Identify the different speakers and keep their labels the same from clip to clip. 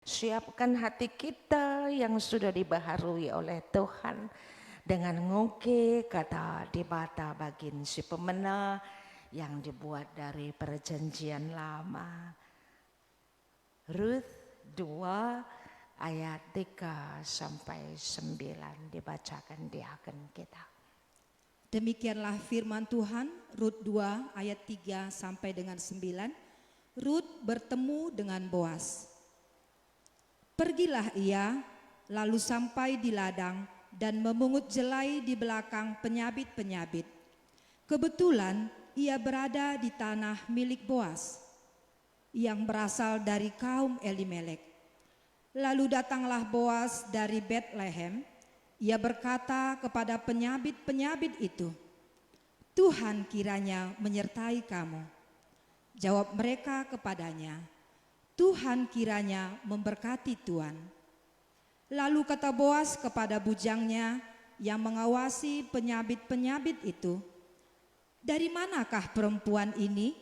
Speaker 1: Siapkan hati kita yang sudah dibaharui oleh Tuhan dengan ngoke kata di bata bagin si pemena yang dibuat dari perjanjian lama. Ruth 2 ayat 3 sampai 9 dibacakan di akan kita.
Speaker 2: Demikianlah firman Tuhan, Rut 2 ayat 3 sampai dengan 9. Rut bertemu dengan Boas. Pergilah ia, lalu sampai di ladang dan memungut jelai di belakang penyabit-penyabit. Kebetulan ia berada di tanah milik Boas, yang berasal dari kaum Elimelek. Lalu datanglah Boas dari Betlehem. Ia berkata kepada penyabit-penyabit itu, "Tuhan kiranya menyertai kamu." Jawab mereka kepadanya, "Tuhan kiranya memberkati tuan." Lalu kata Boas kepada bujangnya yang mengawasi penyabit-penyabit itu, "Dari manakah perempuan ini?"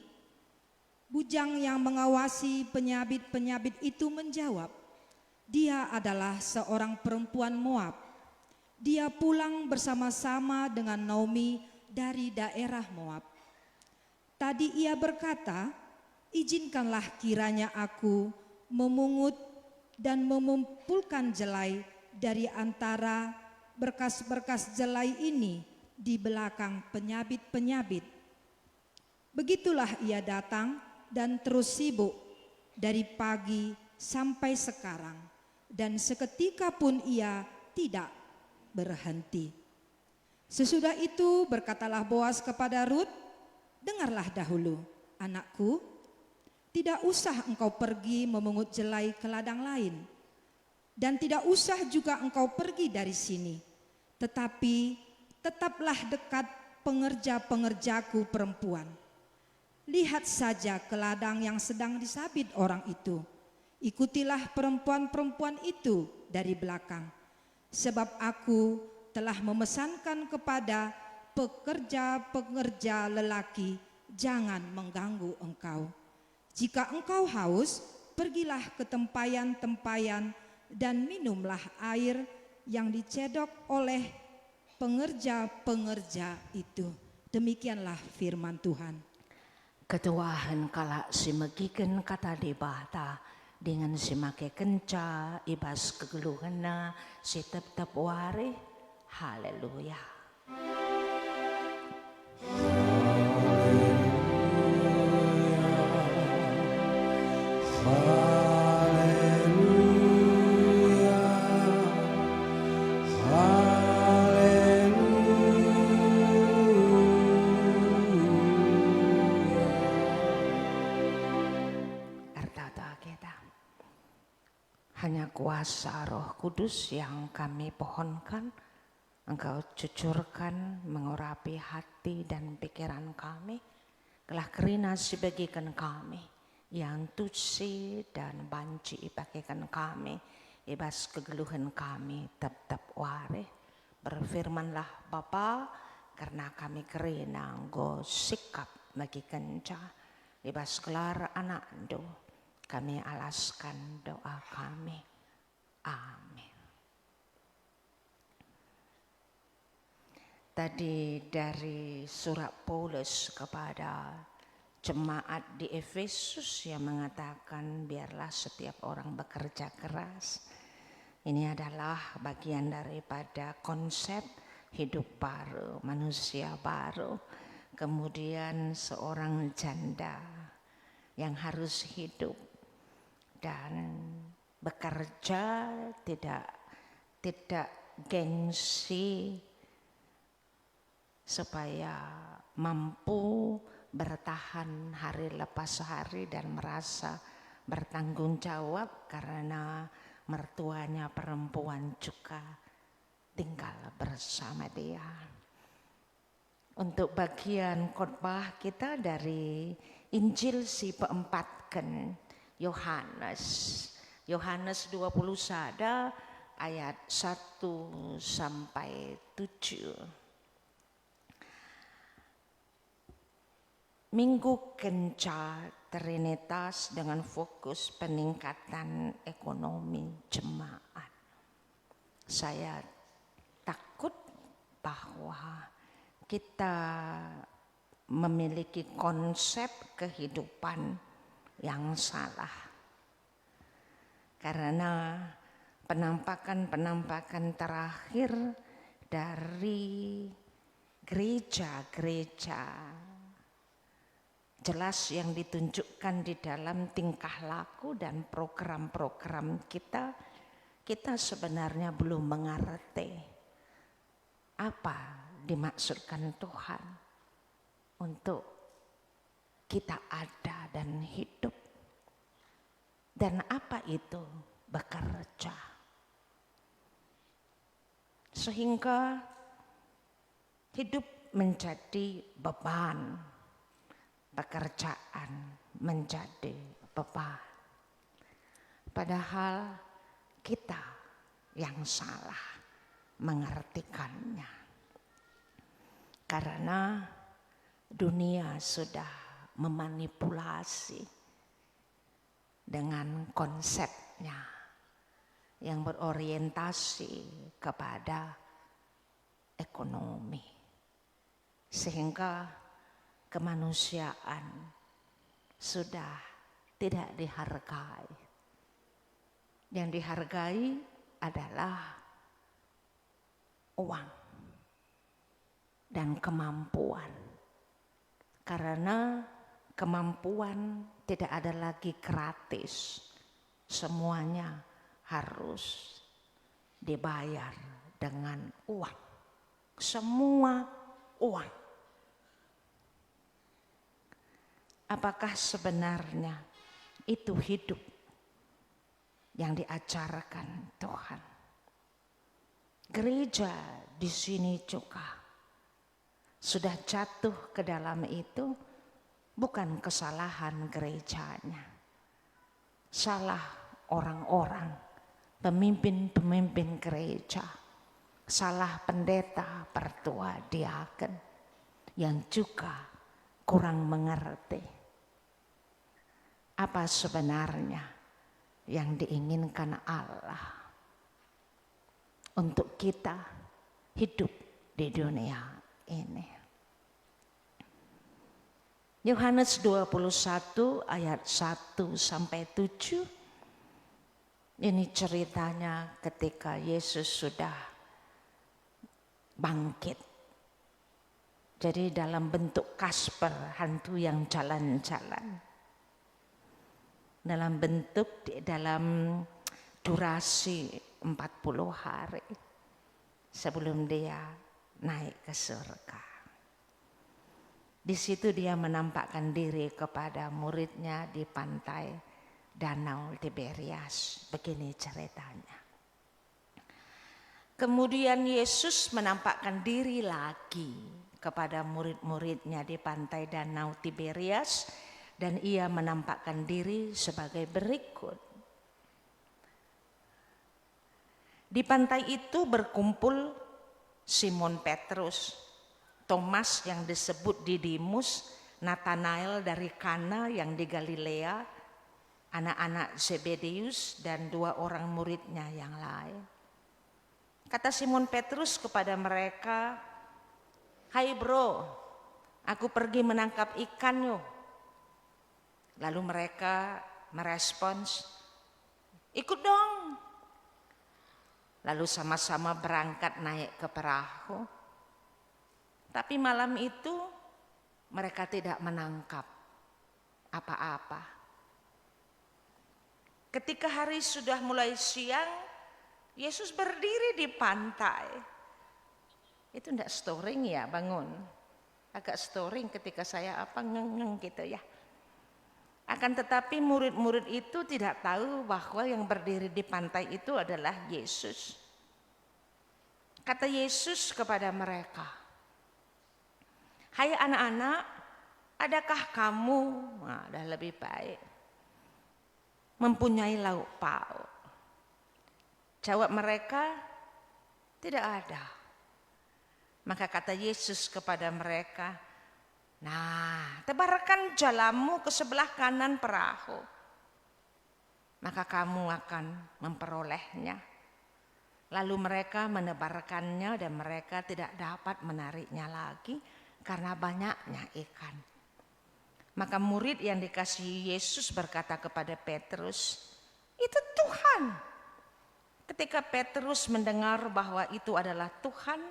Speaker 2: Bujang yang mengawasi penyabit-penyabit itu menjawab, "Dia adalah seorang perempuan Moab. Dia pulang bersama-sama dengan Naomi dari daerah Moab. Tadi ia berkata, 'Izinkanlah kiranya aku memungut dan mengumpulkan jelai dari antara berkas-berkas jelai ini di belakang penyabit-penyabit.' Begitulah ia datang dan terus sibuk dari pagi sampai sekarang, dan seketika pun ia tidak berhenti." Sesudah itu berkatalah Boas kepada Rut, "Dengarlah dahulu, anakku, tidak usah engkau pergi memungut jelai ke ladang lain, dan tidak usah juga engkau pergi dari sini, tetapi tetaplah dekat pengerja-pengerjaku perempuan. Lihat saja ke ladang yang sedang disabit orang itu. Ikutilah perempuan-perempuan itu dari belakang, sebab aku telah memesankan kepada pekerja-pekerja lelaki, jangan mengganggu engkau. Jika engkau haus, pergilah ke tempayan-tempayan dan minumlah air yang dicedok oleh pengerja-pengerja itu." Demikianlah firman Tuhan.
Speaker 1: Ketuahan kala si megiken kata di bata dengan si make kenca ibas kegeluhana si tetap ware. Haleluya. Hanya kuasa Roh Kudus yang kami pohonkan, Engkau cucurkan mengurapi hati dan pikiran kami, kelah kerina sebagikan kami, yang tusi dan banci bagikan kami, ibas kegeluhan kami tetap ware. Berfirmanlah Bapa, karena kami kerina nggo sikap bagi kenca, ibas kelar anak do. Kami alaskan doa kami. Amin. Tadi dari surat Paulus kepada jemaat di Efesus yang mengatakan biarlah setiap orang bekerja keras. Ini adalah bagian daripada konsep hidup baru, manusia baru. Kemudian seorang janda yang harus hidup dan bekerja tidak gengsi supaya mampu bertahan hari lepas hari dan merasa bertanggung jawab karena mertuanya perempuan juga tinggal bersama dia. Untuk bagian khotbah kita dari Injil si peempatken Yohanes 21 ayat 1 sampai 7. Minggu Kenca Trinitas dengan fokus peningkatan ekonomi jemaat. Saya takut bahwa kita memiliki konsep kehidupan yang salah. Karena penampakan terakhir dari gereja-gereja jelas yang ditunjukkan di dalam tingkah laku dan program-program kita sebenarnya belum mengerti apa dimaksudkan Tuhan untuk kita ada dan hidup. Dan apa itu bekerja. Sehingga hidup menjadi beban, pekerjaan menjadi beban. Padahal kita yang salah mengartikannya. Karena dunia sudah memanipulasi dengan konsepnya yang berorientasi kepada ekonomi. Sehingga kemanusiaan sudah tidak dihargai. Yang dihargai adalah uang dan kemampuan. Karena kemampuan tidak ada lagi gratis. Semuanya harus dibayar dengan uang. Semua uang. Apakah sebenarnya itu hidup yang diajarkan Tuhan? Gereja di sini juga sudah jatuh ke dalam itu, bukan kesalahan gerejanya. Salah orang-orang, pemimpin-pemimpin gereja, salah pendeta, pertua, diaken yang juga kurang mengerti apa sebenarnya yang diinginkan Allah untuk kita hidup di dunia ini. Yohanes 21 ayat 1 sampai 7. Ini ceritanya ketika Yesus sudah bangkit. Jadi dalam bentuk Kasper, hantu yang jalan-jalan. Dalam durasi 40 hari sebelum dia naik ke surga. Di situ dia menampakkan diri kepada muridnya di pantai Danau Tiberias. Begini ceritanya. Kemudian Yesus menampakkan diri lagi kepada murid-muridnya di pantai Danau Tiberias, dan ia menampakkan diri sebagai berikut. Di pantai itu berkumpul Simon Petrus, Thomas yang disebut Didimus, Nathanael dari Kana yang di Galilea, anak-anak Zebedeus, dan 2 orang muridnya yang lain. Kata Simon Petrus kepada mereka, "Hai bro, aku pergi menangkap ikan yuk." Lalu mereka merespons, "Ikut dong." Lalu sama-sama berangkat naik ke perahu. Tapi malam itu mereka tidak menangkap apa-apa. Ketika hari sudah mulai siang, Yesus berdiri di pantai. Itu enggak storing ya, bangun. Agak storing ketika saya ngeng gitu ya. Akan tetapi murid-murid itu tidak tahu bahwa yang berdiri di pantai itu adalah Yesus. Kata Yesus kepada mereka, "Hai anak-anak, adakah kamu," dah lebih baik, "mempunyai lauk pauk?" Jawab mereka, "Tidak ada." Maka kata Yesus kepada mereka, Nah, tebarkan jalamu ke sebelah kanan perahu, maka kamu akan memperolehnya. Lalu mereka menebarkannya dan mereka tidak dapat menariknya lagi karena banyaknya ikan. Maka murid yang dikasihi Yesus berkata kepada Petrus, "Itu Tuhan." Ketika Petrus mendengar bahwa itu adalah Tuhan,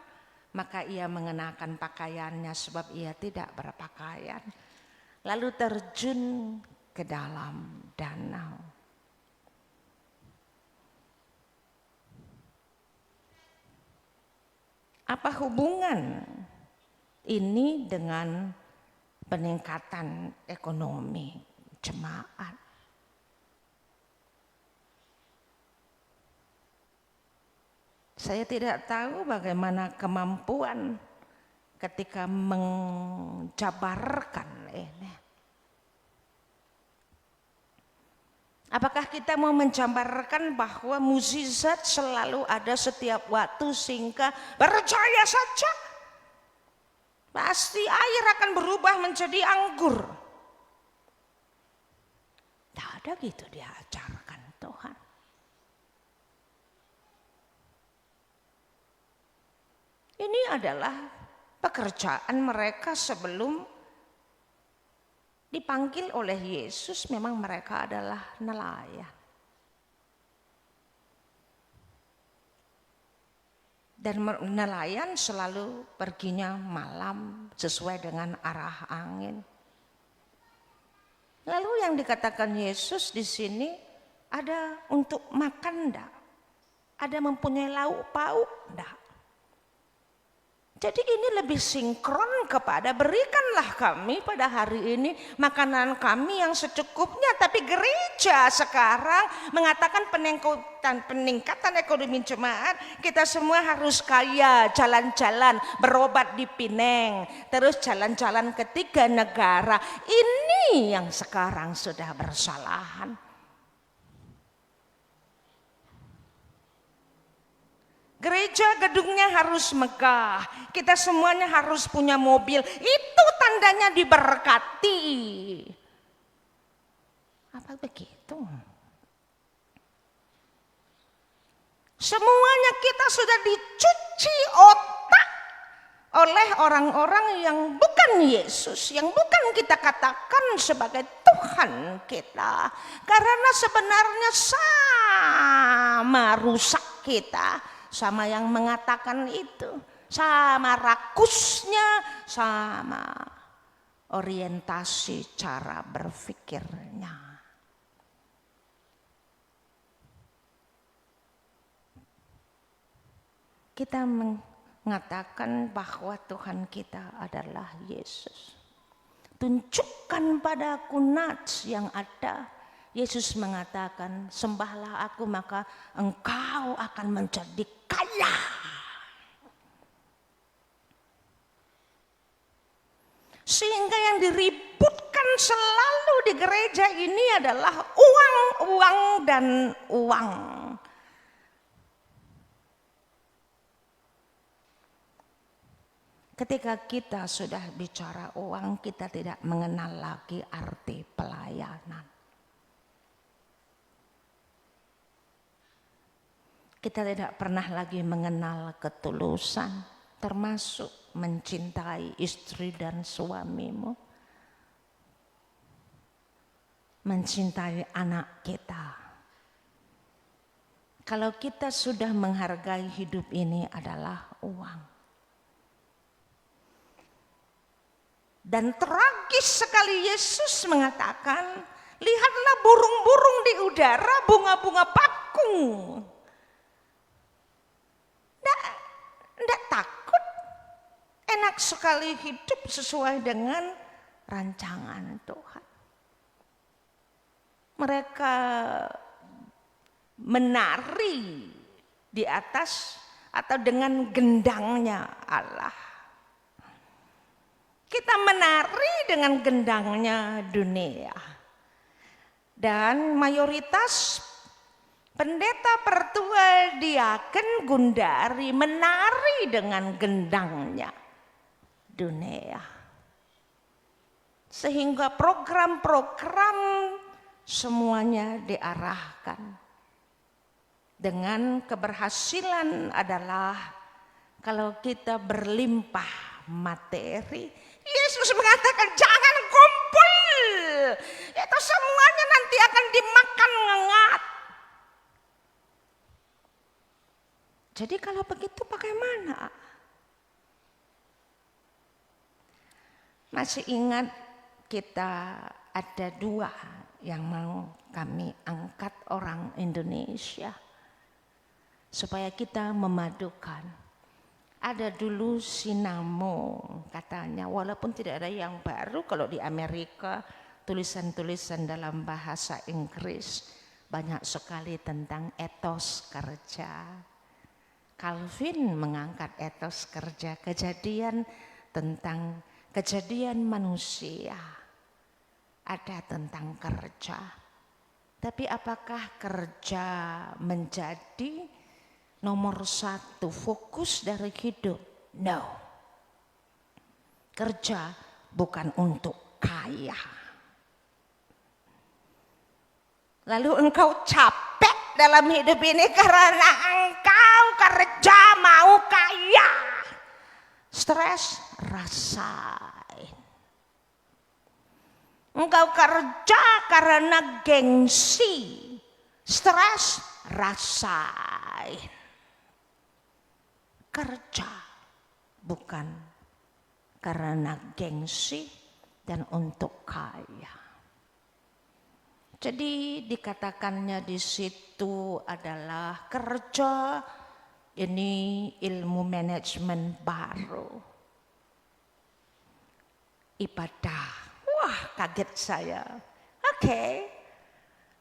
Speaker 1: maka ia mengenakan pakaiannya sebab ia tidak berpakaian. Lalu terjun ke dalam danau. Apa hubungan ini dengan peningkatan ekonomi jemaat? Saya tidak tahu bagaimana kemampuan ketika menjabarkan ini. Apakah kita mau menjabarkan bahwa mukjizat selalu ada setiap waktu sehingga percaya saja pasti air akan berubah menjadi anggur? Tidak ada gitu diajarkan Tuhan. Ini adalah pekerjaan mereka sebelum dipanggil oleh Yesus. Memang mereka adalah nelayan. Dan nelayan selalu perginya malam sesuai dengan arah angin. Lalu yang dikatakan Yesus di sini, ada untuk makan enggak? Ada mempunyai lauk pauk enggak? Jadi ini lebih sinkron kepada berikanlah kami pada hari ini makanan kami yang secukupnya. Tapi gereja sekarang mengatakan peningkatan ekonomi jemaat, kita semua harus kaya, jalan-jalan, berobat di Pineng, terus jalan-jalan ke 3 negara. Ini yang sekarang sudah bersalahan. Gereja gedungnya harus megah, kita semuanya harus punya mobil, itu tandanya diberkati. Apa begitu? Semuanya kita sudah dicuci otak oleh orang-orang yang bukan Yesus, yang bukan kita katakan sebagai Tuhan kita. Karena sebenarnya sama rusak kita. Sama yang mengatakan itu, sama rakusnya, sama orientasi cara berpikirnya. Kita mengatakan bahwa Tuhan kita adalah Yesus. Tunjukkan padaku nats yang ada. Yesus mengatakan, sembahlah aku maka engkau akan menjadi kaya. Sehingga yang diributkan selalu di gereja ini adalah uang, uang, dan uang. Ketika kita sudah bicara uang, kita tidak mengenal lagi arti pelayanan. Kita tidak pernah lagi mengenal ketulusan, termasuk mencintai istri dan suamimu, mencintai anak kita. Kalau kita sudah menghargai hidup ini adalah uang. Dan tragis sekali Yesus mengatakan, lihatlah burung-burung di udara, bunga-bunga pakung. Tidak takut, enak sekali hidup sesuai dengan rancangan Tuhan. Mereka menari di atas atau dengan gendangnya Allah. Kita menari dengan gendangnya dunia. Dan mayoritas pendeta, pertua, diaken, gundari menari dengan gendangnya dunia. Sehingga program-program semuanya diarahkan. Dengan keberhasilan adalah kalau kita berlimpah materi. Yesus mengatakan jangan kumpul. Itu semuanya nanti akan dimakan ngengat. Jadi kalau begitu bagaimana? Masih ingat kita ada 2 yang mau kami angkat orang Indonesia. Supaya kita memadukan. Ada dulu Sinamo katanya, walaupun tidak ada yang baru kalau di Amerika tulisan-tulisan dalam bahasa Inggris banyak sekali tentang etos kerja. Calvin mengangkat etos kerja, kejadian tentang kejadian manusia. Ada tentang kerja. Tapi apakah kerja menjadi nomor 1 fokus dari hidup? No. Kerja bukan untuk kaya. Lalu engkau capek dalam hidup ini karena engkau kerja mau kaya. Stres, rasain. Engkau kerja karena gengsi. Stres, rasain. Kerja bukan karena gengsi dan untuk kaya. Jadi dikatakannya di situ adalah kerja ini ilmu manajemen baru. Ibadah. Wah, kaget saya. Oke.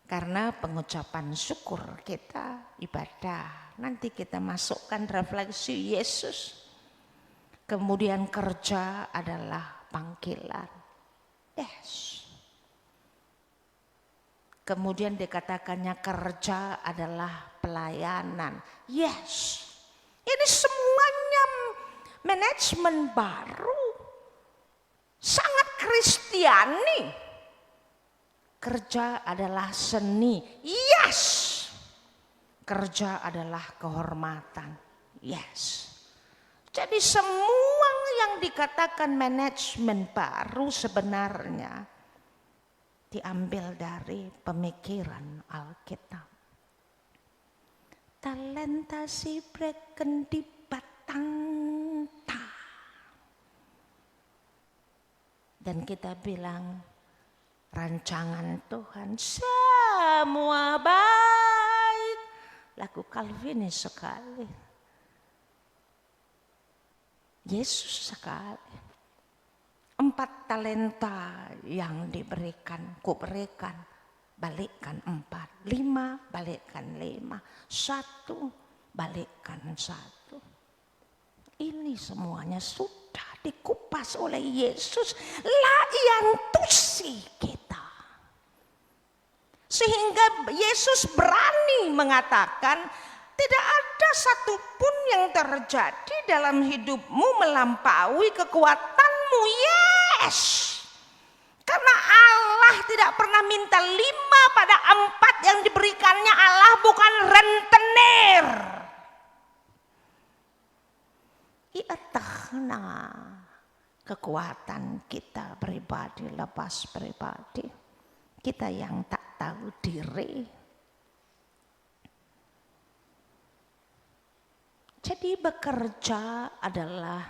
Speaker 1: Karena pengucapan syukur kita ibadah. Nanti kita masukkan refleksi Yesus. Kemudian kerja adalah panggilan. Yes. Kemudian dikatakannya kerja adalah pelayanan. Yes. Ini semuanya manajemen baru. Sangat Kristiani. Kerja adalah seni. Yes. Kerja adalah kehormatan. Yes. Jadi semua yang dikatakan manajemen baru sebenarnya diambil dari pemikiran Alkitab. Talenta si breken di batanta. Dan kita bilang rancangan Tuhan semua baik. Lagu Calvinis sekali. Yesus sekali. 4 talenta yang diberikan, kuberikan, balikkan 4. 5, balikkan 5. 1, balikkan 1. Ini semuanya sudah dikupas oleh Yesus. Layantusi kita. Sehingga Yesus berani mengatakan, tidak ada satupun yang terjadi dalam hidupmu melampaui kekuatanmu. Yes. Karena Allah tidak pernah minta 5 pada 4 yang diberikannya. Allah bukan rentenir. Iatahna kekuatan kita pribadi lepas pribadi. Kita yang tak tahu diri. Jadi bekerja adalah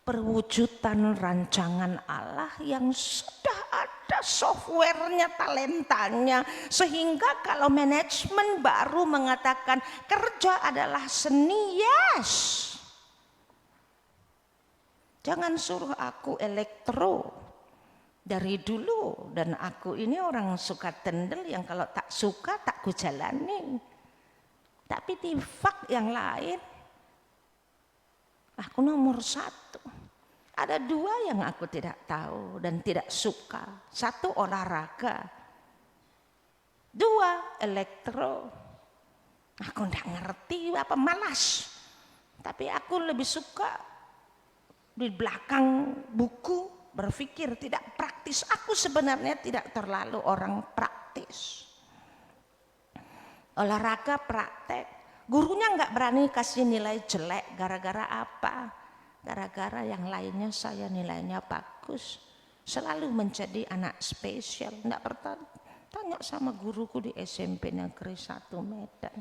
Speaker 1: perwujudan rancangan Allah yang sudah ada softwarenya, talentanya. Sehingga kalau manajemen baru mengatakan kerja adalah seni, yes. Jangan suruh aku elektro dari dulu. Dan aku ini orang suka tendel yang kalau tak suka tak kujalani. Tapi di fak yang lain, aku nomor 1. Ada 2 yang aku tidak tahu dan tidak suka. 1 olahraga. 2 elektro. Aku tidak ngerti apa, malas. Tapi aku lebih suka di belakang buku berpikir, tidak praktis. praktis. Aku sebenarnya tidak terlalu orang praktis. Olahraga praktek. Gurunya nggak berani kasih nilai jelek. Gara-gara apa? Gara-gara yang lainnya saya nilainya bagus. Selalu menjadi anak spesial. Nggak pernah tanya sama guruku di SMP Negeri 1 Medan.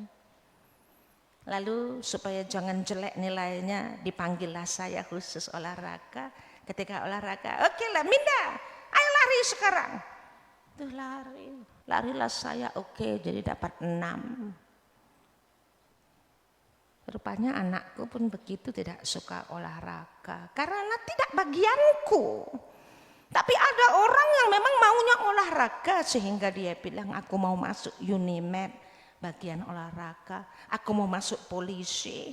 Speaker 1: Lalu supaya jangan jelek nilainya, dipanggillah saya khusus olahraga. Ketika olahraga, oke lah Minda, ayo lari sekarang. Tuh larilah saya, oke, jadi dapat 6. Rupanya anakku pun begitu, tidak suka olahraga karena tidak bagianku. Tapi ada orang yang memang maunya olahraga sehingga dia bilang aku mau masuk Unimed bagian olahraga, aku mau masuk polisi,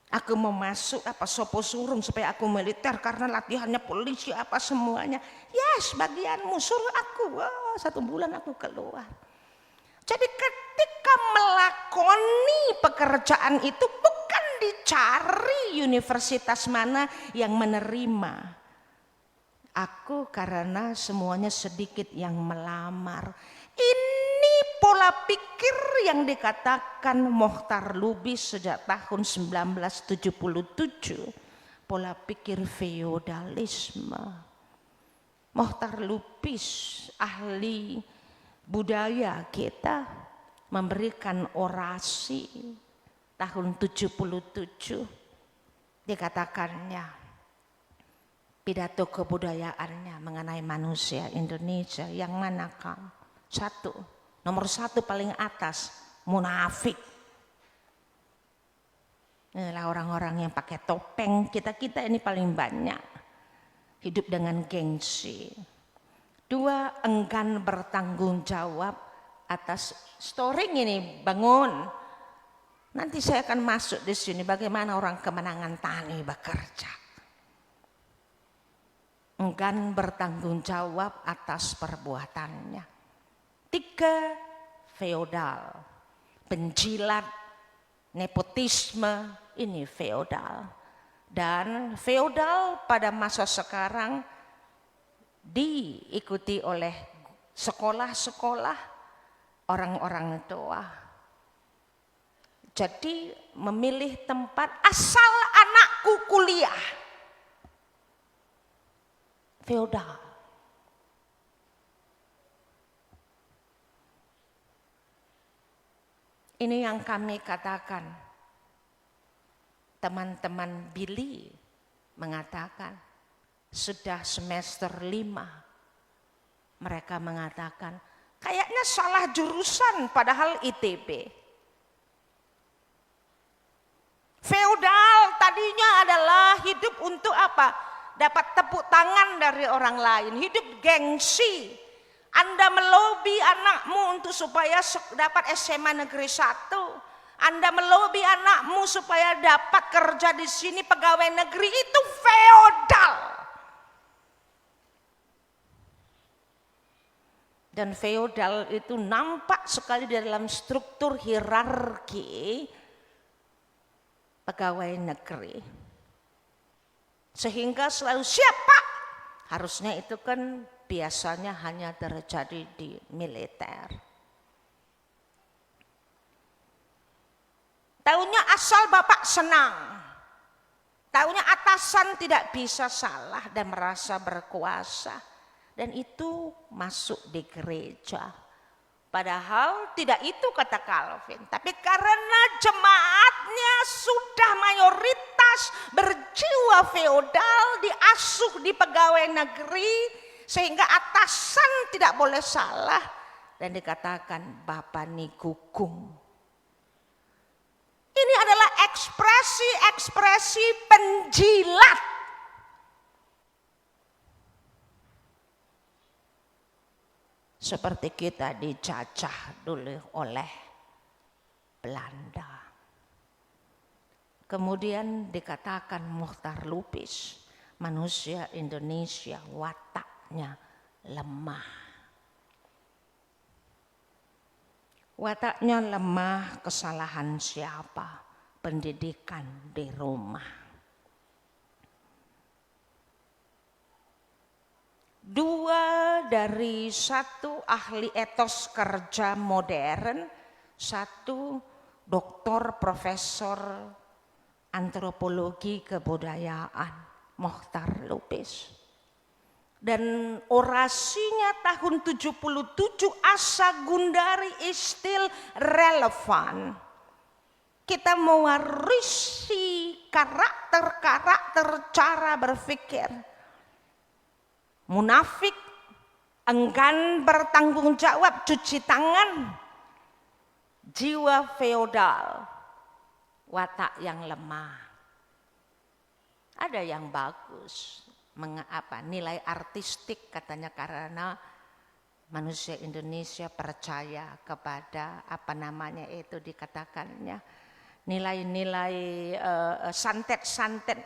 Speaker 1: aku mau masuk sopo surung supaya aku militer karena latihannya polisi apa semuanya. Yes, bagianmu, suruh aku. Wah, 1 bulan aku keluar. Jadi ketika melakoni pekerjaan itu bukan dicari universitas mana yang menerima. Aku karena semuanya sedikit yang melamar. Ini pola pikir yang dikatakan Mohtar Lubis sejak tahun 1977. Pola pikir feodalisme. Mohtar Lubis, ahli budaya kita, memberikan orasi tahun 77. Dikatakannya pidato kebudayaannya mengenai manusia Indonesia yang manakah? 1, nomor 1 paling atas, munafik. Inilah orang-orang yang pakai topeng, kita ini paling banyak. Hidup dengan gengsi. 2, enggan bertanggung jawab atas storing ini, bangun. Nanti saya akan masuk di sini bagaimana orang Kemenangan Tani bekerja. Enggan bertanggung jawab atas perbuatannya. 3, feodal, penjilat, nepotisme, ini feodal. Dan feodal pada masa sekarang diikuti oleh sekolah-sekolah, orang-orang tua. Jadi memilih tempat asal anakku kuliah. Feodal. Ini yang kami katakan. Teman-teman Billy mengatakan sudah semester 5. Mereka mengatakan kayaknya salah jurusan padahal ITB. Feodal tadinya adalah hidup untuk apa? Dapat tepuk tangan dari orang lain, hidup gengsi. Anda melobi anakmu untuk supaya dapat SMA Negeri 1. Anda melobi anakmu supaya dapat kerja di sini pegawai negeri, itu feodal. Dan feodal itu nampak sekali di dalam struktur hierarki pegawai negeri. Sehingga selalu siapa? Harusnya itu kan biasanya hanya terjadi di militer. Taunya asal bapak senang. Taunya atasan tidak bisa salah dan merasa berkuasa. Dan itu masuk di gereja. Padahal tidak itu kata Calvin. Tapi karena jemaatnya sudah mayoritas berjiwa feodal, diasuh di pegawai negeri, sehingga atasan tidak boleh salah. Dan dikatakan Bapak Nikukum. Ini adalah ekspresi-ekspresi penjilat. Seperti kita dijajah dulu oleh Belanda. Kemudian dikatakan Mohtar Lubis, manusia Indonesia wataknya lemah. Wataknya lemah, kesalahan siapa? Pendidikan di rumah. 2 dari 1 ahli etos kerja modern, 1 doktor profesor antropologi kebudayaan, Mochtar Lubis. Dan orasinya tahun 77 Asa Gundari is still relevan. Kita mewarisi karakter-karakter cara berpikir. Munafik, enggan bertanggung jawab, cuci tangan, jiwa feodal, watak yang lemah. Ada yang bagus, nilai artistik katanya, karena manusia Indonesia percaya kepada dikatakannya nilai-nilai santet-santet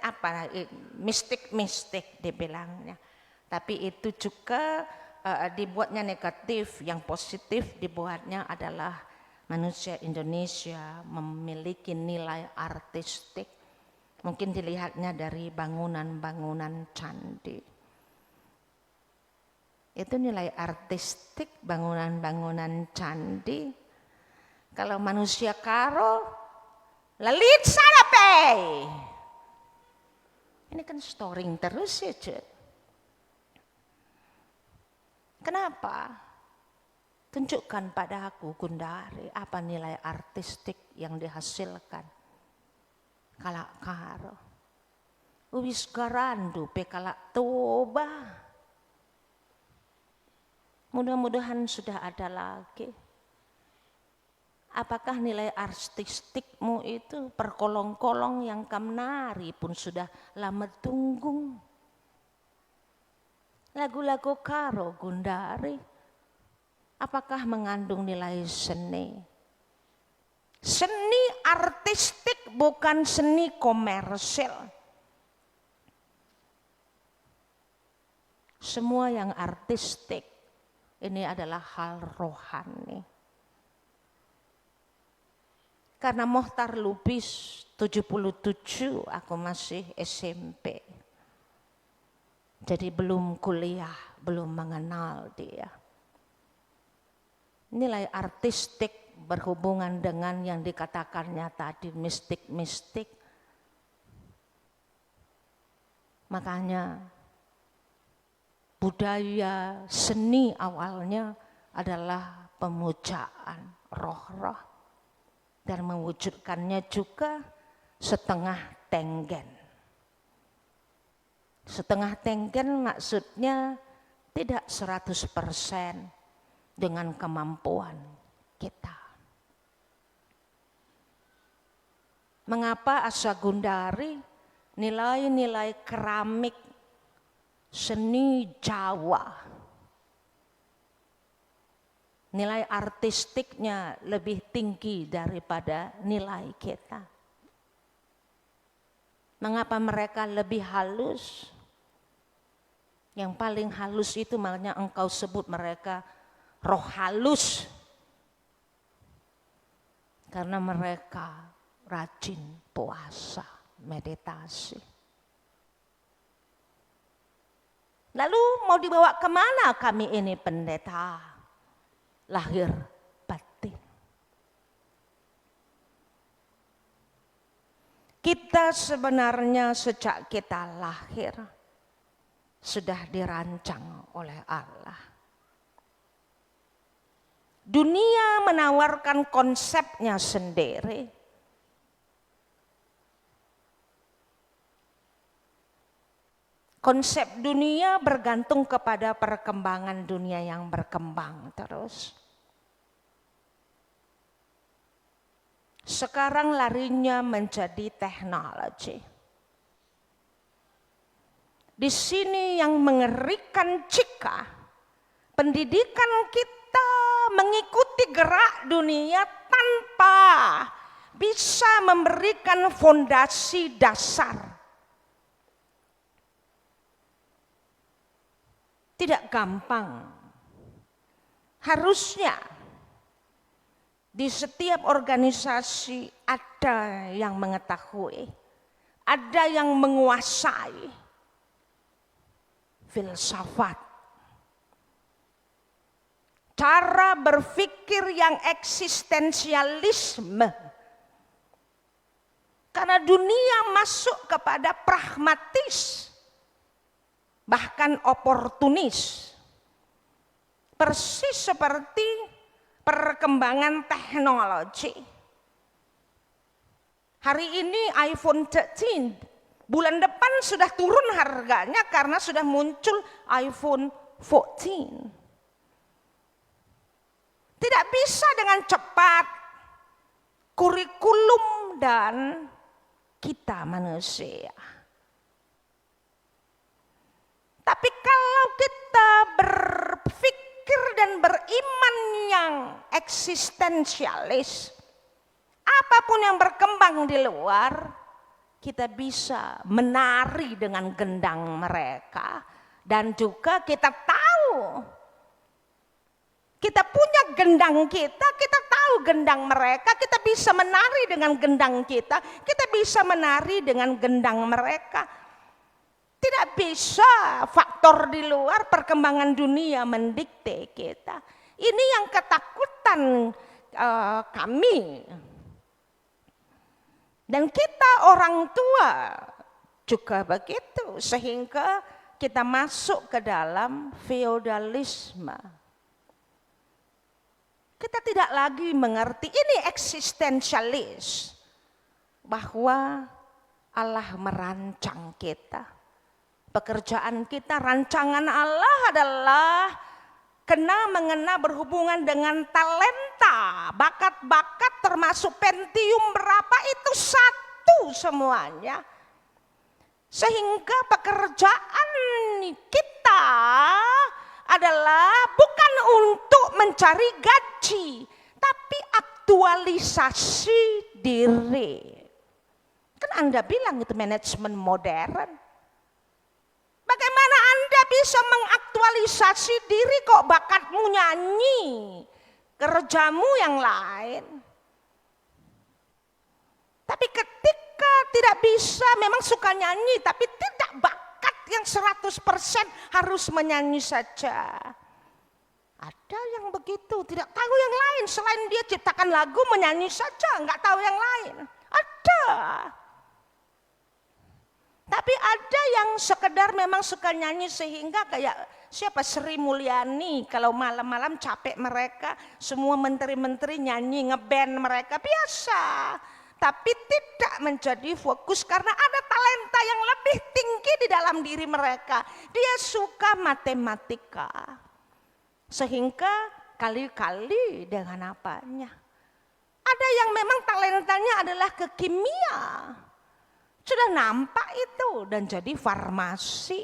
Speaker 1: mistik-mistik dibilangnya. Tapi itu juga dibuatnya negatif, yang positif dibuatnya adalah manusia Indonesia memiliki nilai artistik. Mungkin dilihatnya dari bangunan-bangunan candi. Itu nilai artistik bangunan-bangunan candi. Kalau manusia karo, lelit sarape. Ini kan storing terus ya, Cuk. Kenapa? Tunjukkan pada aku, Gundari, apa nilai artistik yang dihasilkan. Kalak karo. Uwis garandu pe kalak toba. Mudah-mudahan sudah ada lagi. Apakah nilai artistikmu itu perkolong-kolong yang kamnari pun sudah lama tunggung. Lagu-lagu karo Gundari, apakah mengandung nilai seni? Seni artistik bukan seni komersil. Semua yang artistik ini adalah hal rohani. Karena Mochtar Lubis 77 aku masih SMP. Jadi belum kuliah, belum mengenal dia. Nilai artistik berhubungan dengan yang dikatakannya tadi mistik-mistik. Makanya budaya seni awalnya adalah pemujaan roh-roh. Dan mewujudkannya juga setengah tenggen. Setengah tenggen maksudnya tidak 100% dengan kemampuan kita. Mengapa Asa Gundari nilai-nilai keramik seni Jawa, nilai artistiknya lebih tinggi daripada nilai kita? Mengapa mereka lebih halus? Yang paling halus itu makanya engkau sebut mereka roh halus. Karena mereka rajin puasa, meditasi. Lalu mau dibawa kemana kami ini pendeta? Lahir batin. Kita sebenarnya sejak kita lahir sudah dirancang oleh Allah. Dunia menawarkan konsepnya sendiri. Konsep dunia bergantung kepada perkembangan dunia yang berkembang terus. Sekarang larinya menjadi teknologi. Di sini yang mengerikan jika pendidikan kita mengikuti gerak dunia tanpa bisa memberikan fondasi dasar. Tidak gampang. Harusnya di setiap organisasi ada yang mengetahui, ada yang menguasai filsafat cara berpikir yang eksistensialisme. Karena dunia masuk kepada pragmatis, bahkan oportunis. Persis seperti perkembangan teknologi. Hari ini iPhone 13, bulan depan sudah turun harganya karena sudah muncul iPhone 14. Tidak bisa dengan cepat kurikulum dan kita manusia. Tapi kalau kita berpikir dan beriman yang eksistensialis, apapun yang berkembang di luar, kita bisa menari dengan gendang mereka. Dan juga kita tahu, kita punya gendang kita tahu gendang mereka, kita bisa menari dengan gendang kita bisa menari dengan gendang mereka. Tidak bisa faktor di luar perkembangan dunia mendikte kita. Ini yang ketakutan kami. Dan kita orang tua juga begitu, sehingga kita masuk ke dalam feodalisme. Kita tidak lagi mengerti, ini eksistensialis, bahwa Allah merancang kita. Pekerjaan kita, rancangan Allah adalah mengena berhubungan dengan talenta, bakat-bakat termasuk Pentium berapa itu satu semuanya. Sehingga pekerjaan kita adalah bukan untuk mencari gaji, tapi aktualisasi diri. Kan Anda bilang itu manajemen modern. Bagaimana Anda bisa mengaktualisasi diri kok bakatmu nyanyi, kerjamu yang lain. Tapi ketika tidak bisa, memang suka nyanyi, tapi tidak bakat yang 100% harus menyanyi saja. Ada yang begitu, tidak tahu yang lain selain dia ciptakan lagu menyanyi saja, nggak tahu yang lain. Ada. Tapi ada yang sekedar memang suka nyanyi sehingga kayak siapa Sri Mulyani kalau malam-malam capek mereka semua menteri-menteri nyanyi ngeband mereka biasa. Tapi tidak menjadi fokus karena ada talenta yang lebih tinggi di dalam diri mereka. Dia suka matematika. Sehingga kali-kali dengan apanya. Ada yang memang talentanya adalah ke kimia. Sudah nampak itu dan jadi farmasi.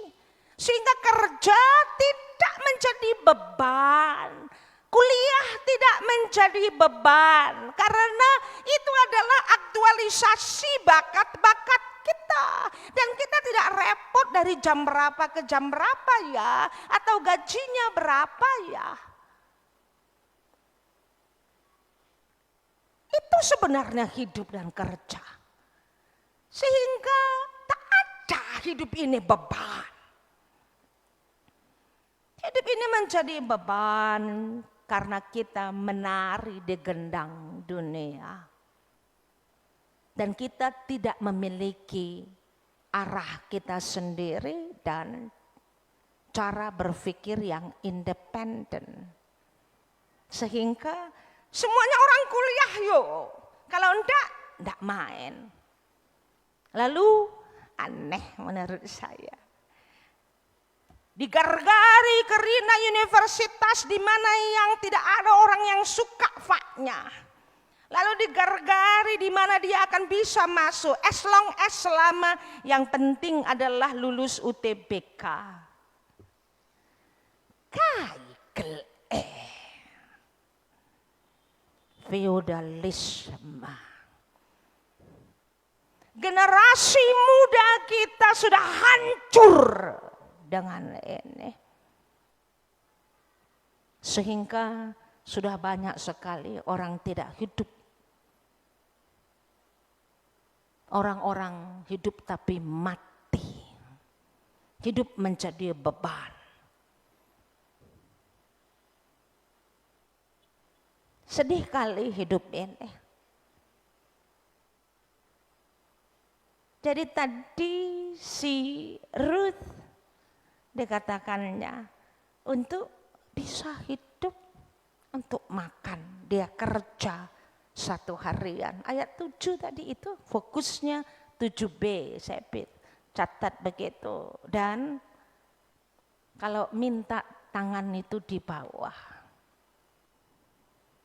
Speaker 1: Sehingga kerja tidak menjadi beban. Kuliah tidak menjadi beban. Karena itu adalah aktualisasi bakat-bakat kita. Dan kita tidak repot dari jam berapa ke jam berapa ya. Atau gajinya berapa ya. Itu sebenarnya hidup dan kerja. Sehingga tak ada hidup ini beban. Hidup ini menjadi beban karena kita menari di gendang dunia. Dan kita tidak memiliki arah kita sendiri dan cara berpikir yang independen. Sehingga semuanya orang kuliah yuk. Kalau enggak main. Lalu aneh menurut saya. Digargari ke Rina Universitas di mana yang tidak ada orang yang suka faknya. Lalu digargari di mana dia akan bisa masuk as long as selama yang penting adalah lulus UTBK. Kaikel feodalisme. Generasi muda kita sudah hancur dengan ini. Sehingga sudah banyak sekali orang tidak hidup. Orang-orang hidup tapi mati. Hidup menjadi beban. Sedih kali hidup ini. Jadi tadi si Ruth dikatakannya untuk bisa hidup, untuk makan. Dia kerja 1 harian. Ayat 7 tadi itu fokusnya 7b, saya catat begitu. Dan kalau minta tangan itu di bawah.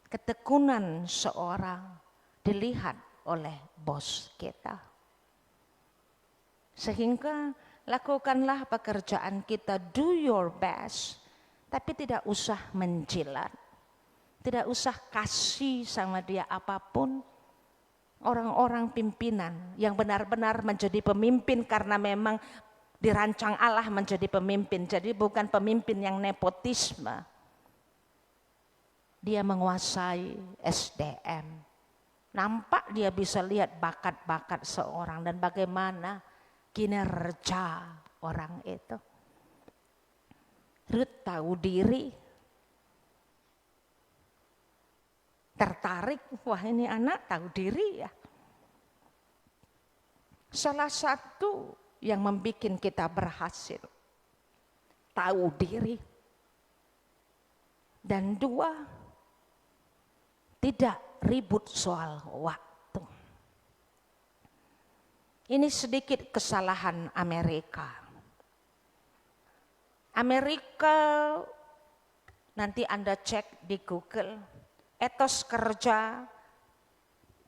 Speaker 1: Ketekunan seorang dilihat oleh bos kita. Sehingga lakukanlah pekerjaan kita, do your best. Tapi tidak usah menjilat. Tidak usah kasih sama dia apapun. Orang-orang pimpinan yang benar-benar menjadi pemimpin karena memang dirancang Allah menjadi pemimpin. Jadi bukan pemimpin yang nepotisme. Dia menguasai SDM. Nampak dia bisa lihat bakat-bakat seorang dan bagaimana kinerja orang itu. Ruth tahu diri, tertarik, wah ini anak tahu diri ya. Salah satu yang membuat kita berhasil, tahu diri. Dan 2, tidak ribut soal waktu. Ini sedikit kesalahan Amerika. Amerika, nanti Anda cek di Google, etos kerja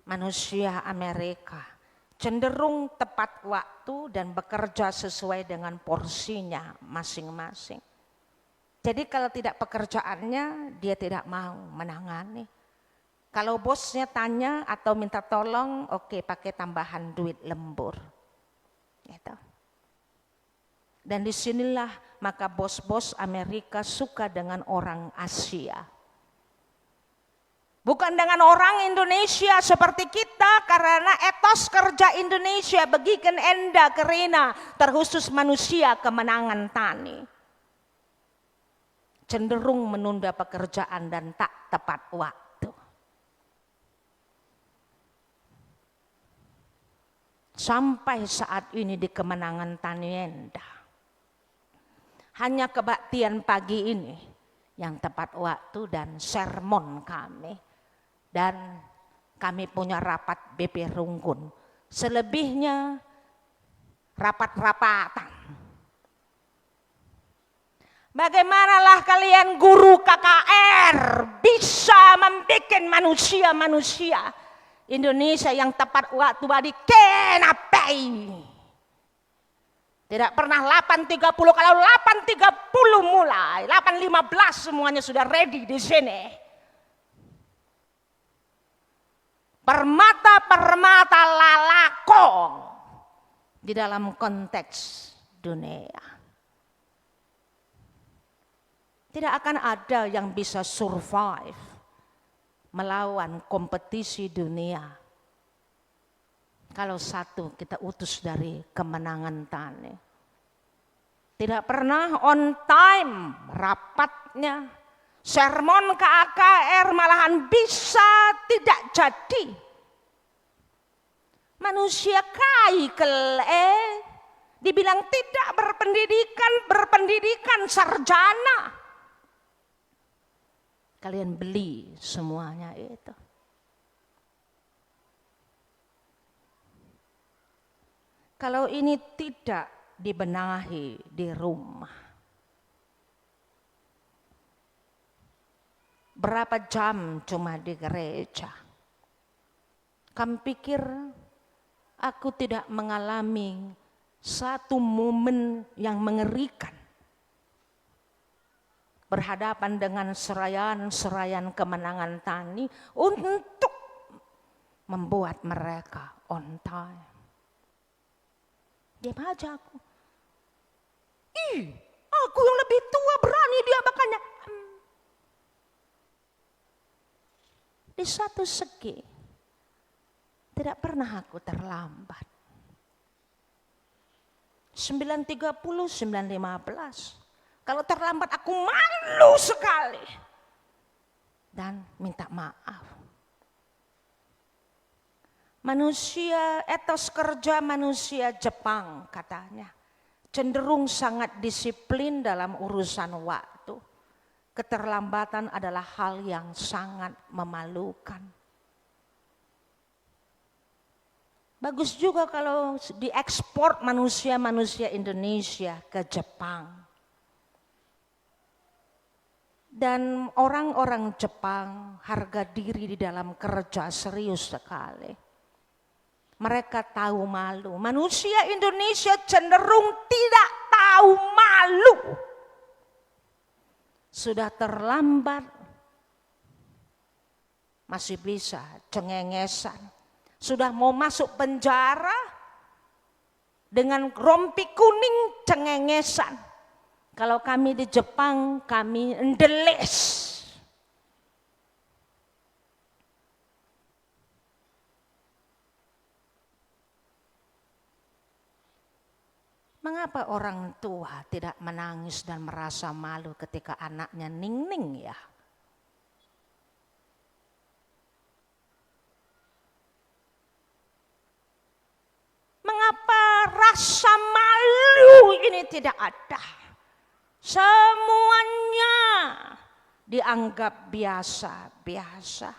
Speaker 1: manusia Amerika cenderung tepat waktu dan bekerja sesuai dengan porsinya masing-masing. Jadi kalau tidak pekerjaannya, dia tidak mau menangani. Kalau bosnya tanya atau minta tolong, oke, pakai tambahan duit lembur. Gitu. Dan disinilah maka bos-bos Amerika suka dengan orang Asia. Bukan dengan orang Indonesia seperti kita, karena etos kerja Indonesia bagikan enda kerena terkhusus manusia kemenangan tani. Cenderung menunda pekerjaan dan tak tepat waktu. Sampai saat ini di Kemenangan Tanienda. Hanya kebaktian pagi ini yang tepat waktu dan sermon kami. Dan kami punya rapat BP Rungkun. Selebihnya rapat-rapatan. Bagaimanalah kalian guru KKR bisa membuat manusia-manusia Indonesia yang tepat waktu badi kenapai. Tidak pernah 8.30, kalau 8.30 mulai, 8.15 semuanya sudah ready di sini. Permata-permata lalakong di dalam konteks dunia. Tidak akan ada yang bisa survive melawan kompetisi dunia. Kalau satu kita utus dari Kemenangan Tani. Tidak pernah on time rapatnya. Sermon KKR malahan bisa tidak jadi. Manusia kaikel dibilang tidak berpendidikan sarjana. Kalian beli semuanya itu. Kalau ini tidak dibenahi di rumah, berapa jam cuma di gereja? Kamu pikir aku tidak mengalami satu momen yang mengerikan? Berhadapan dengan seraian-seraian Kemenangan Tani untuk membuat mereka on time. Diam aja aku. Aku yang lebih tua berani dia makanya. Di satu segi tidak pernah aku terlambat. 9.30, 9.15. Kalau terlambat aku malu sekali. dan minta maaf. Manusia, etos kerja manusia Jepang katanya cenderung sangat disiplin dalam urusan waktu. Keterlambatan adalah hal yang sangat memalukan. Bagus juga kalau diekspor manusia-manusia Indonesia ke Jepang. Dan orang-orang Jepang harga diri di dalam kerja serius sekali. Mereka tahu malu. Manusia Indonesia cenderung tidak tahu malu. Sudah terlambat, masih bisa cengengesan. Sudah mau masuk penjara, dengan rompi kuning cengengesan. Kalau kami di Jepang, kami ndeles. Mengapa orang tua tidak menangis dan merasa malu ketika anaknya ning-ning ya? Mengapa rasa malu ini tidak ada? Semuanya dianggap biasa-biasa.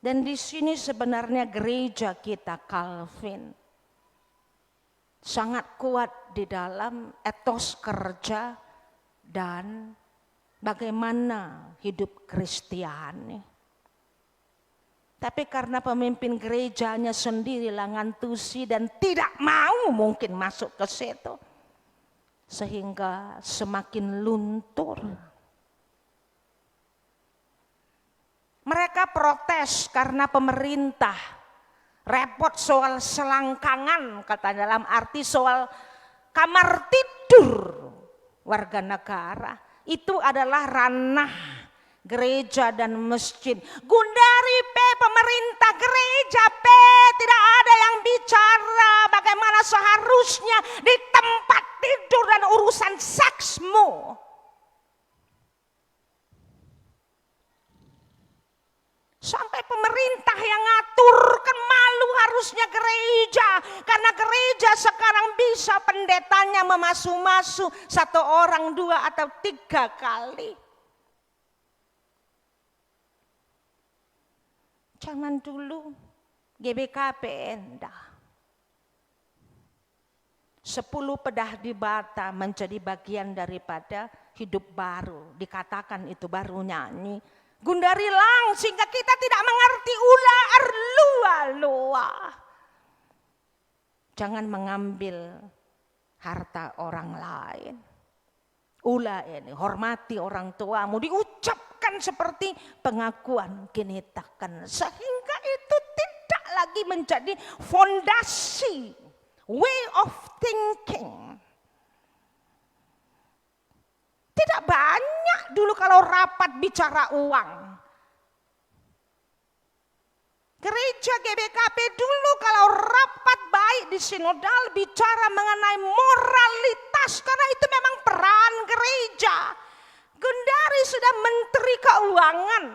Speaker 1: Dan di sini sebenarnya gereja kita Calvin sangat kuat di dalam etos kerja dan bagaimana hidup Kristiani. Tapi karena pemimpin gerejanya sendiri langantusi dan tidak mau mungkin masuk ke situ, sehingga semakin luntur. Mereka protes karena pemerintah repot soal selangkangan, kata dalam arti soal kamar tidur warga negara. Itu adalah ranah gereja dan masjid. Gundari P, pemerintah gereja P, tidak ada yang bicara bagaimana seharusnya di tempat tidur dan urusan seksmu. Sampai pemerintah yang ngatur, kan malu harusnya gereja. Karena gereja sekarang bisa pendetanya memasu-masu 1 orang, 2 atau 3 kali. Zaman dulu GBKP endah. 10 pedah di bata menjadi bagian daripada hidup baru. Dikatakan itu baru nyanyi. Gundari lang sehingga kita tidak mengerti ula arlua lua. Jangan mengambil harta orang lain. Ula ini hormati orang tuamu, diucapkan seperti pengakuan kinitakan, sehingga itu tidak lagi menjadi fondasi way of thinking. Tidak banyak dulu kalau rapat bicara uang. Gereja GBKP dulu kalau rapat baik di sinodal bicara mengenai moralitas, karena itu memang peran gereja. Gundari sudah menteri keuangan.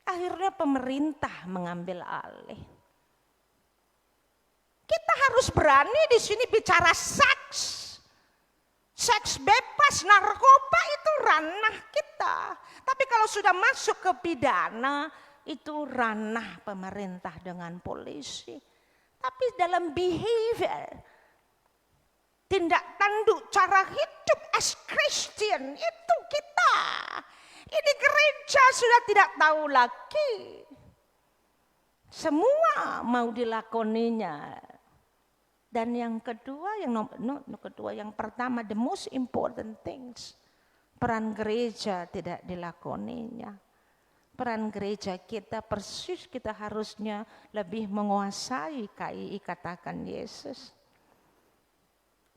Speaker 1: Akhirnya pemerintah mengambil alih. Kita harus berani di sini bicara seks. Seks bebas, narkoba itu ranah kita. Tapi kalau sudah masuk ke pidana, itu ranah pemerintah dengan polisi. Tapi dalam behavior, tindak tanduk cara hidup as Christian, itu kita. Ini gereja sudah tidak tahu lagi. Semua mau dilakoninya. Dan yang kedua, yang pertama, the most important things, peran gereja tidak dilakoninya. Peran gereja kita persis kita harusnya lebih menguasai KII katakan Yesus.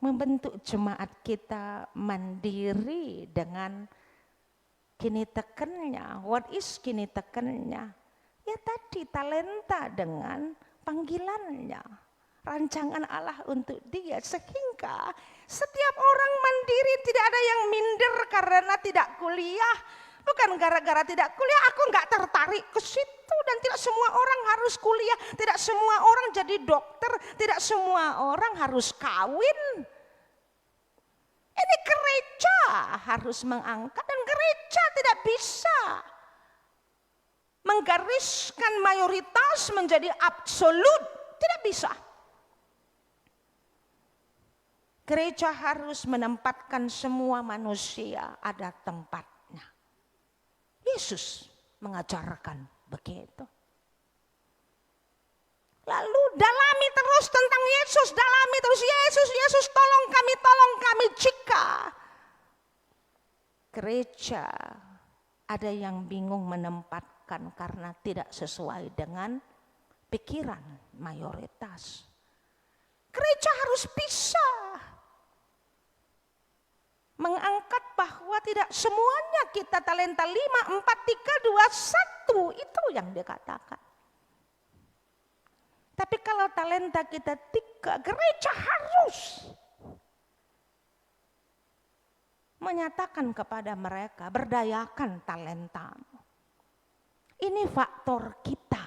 Speaker 1: Membentuk jemaat kita mandiri dengan kini tekennya. What is kini tekennya? Ya tadi talenta dengan panggilannya. rancangan Allah untuk dia. Sehingga setiap orang mandiri, tidak ada yang minder karena tidak kuliah. Bukan gara-gara tidak kuliah, aku nggak tertarik ke situ. Dan tidak semua orang harus kuliah, tidak semua orang jadi dokter, tidak semua orang harus kawin. Ini gereja harus mengangkat, dan gereja tidak bisa menggariskan mayoritas menjadi absolut. Tidak bisa. Gereja harus menempatkan semua manusia ada tempatnya. Yesus mengajarkan begitu. Lalu dalami terus tentang Yesus, dalami terus Yesus, Yesus tolong kami jika gereja ada yang bingung menempatkan karena tidak sesuai dengan pikiran mayoritas. Gereja harus bisa mengangkat bahwa tidak semuanya kita talenta 5, 4, 3, 2, 1. Itu yang dikatakan. Tapi kalau talenta kita 3, gereja harus menyatakan kepada mereka, berdayakan talentamu. Ini faktor kita.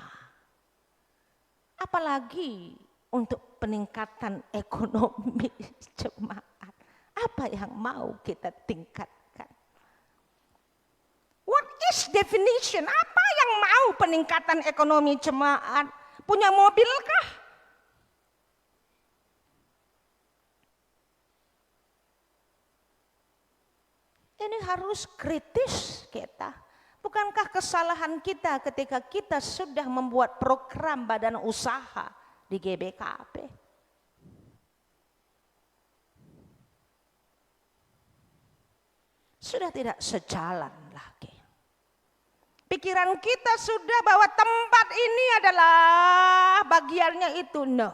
Speaker 1: Apalagi untuk peningkatan ekonomi jemaat. Apa yang mau kita tingkatkan? What is definition? Apa yang mau peningkatan ekonomi jemaat? Punya mobil kah? Ini harus kritis kita. Bukankah kesalahan kita ketika kita sudah membuat program badan usaha di GBKP? Sudah tidak sejalan lagi. Pikiran kita sudah bahwa tempat ini adalah bagiannya itu, no.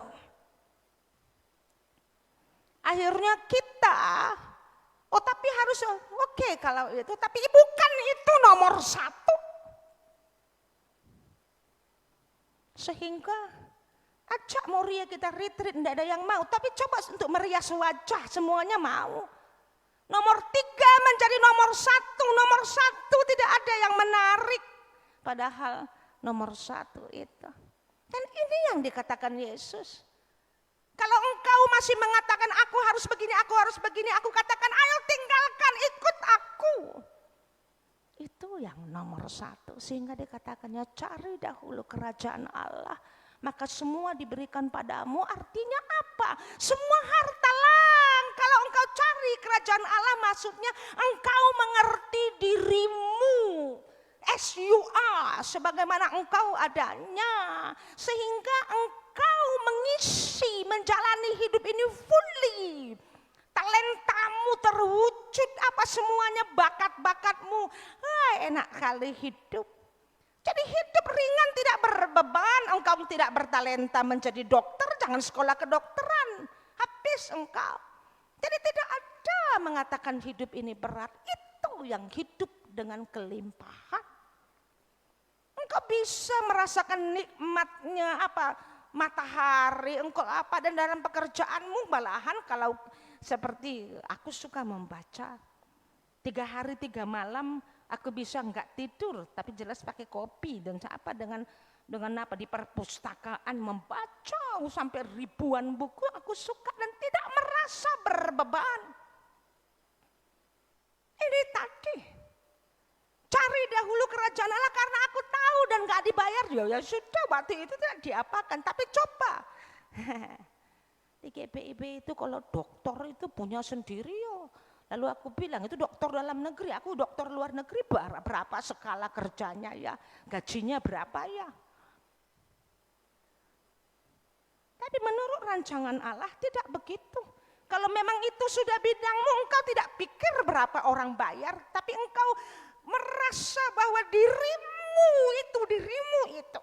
Speaker 1: Akhirnya kita, tapi harus oke kalau itu, tapi bukan itu nomor 1. Sehingga ajak Moria kita retreat, tidak ada yang mau, tapi coba untuk merias wajah semuanya mau. Nomor 3 menjadi nomor 1. Nomor 1 tidak ada yang menarik. Padahal nomor 1 itu. Dan ini yang dikatakan Yesus. Kalau engkau masih mengatakan aku harus begini, aku katakan ayo tinggalkan, ikut aku. Itu yang nomor 1. Sehingga dikatakannya cari dahulu kerajaan Allah. Maka semua diberikan padamu. Artinya apa? Semua harta kalau engkau cari kerajaan Allah, maksudnya engkau mengerti dirimu as you are, sebagaimana engkau adanya, sehingga engkau mengisi, menjalani hidup ini fully. Talentamu terwujud, apa semuanya bakat-bakatmu. Enak kali hidup. Jadi hidup ringan, tidak berbeban. Engkau tidak bertalenta menjadi dokter, jangan sekolah kedokteran. Habis engkau. Jadi tidak ada mengatakan hidup ini berat. Itu yang hidup dengan kelimpahan. Engkau bisa merasakan nikmatnya matahari, engkau dan dalam pekerjaanmu malahan kalau seperti aku suka membaca. 3 hari 3 malam aku bisa enggak tidur, tapi jelas pakai kopi dan dengan di perpustakaan membaca sampai ribuan buku. Aku suka dan tidak merasa berbeban. Ini tadi cari dahulu kerajaan Allah karena aku tahu dan gak dibayar. Ya sudah, waktu itu tidak diapakan. Tapi coba di GPIB itu kalau dokter itu punya sendiri ya. Lalu aku bilang itu dokter dalam negeri, aku dokter luar negeri berapa skala kerjanya ya, gajinya berapa ya. Tapi menurut rancangan Allah tidak begitu. Kalau memang itu sudah bidangmu, engkau tidak pikir berapa orang bayar, tapi engkau merasa bahwa dirimu itu.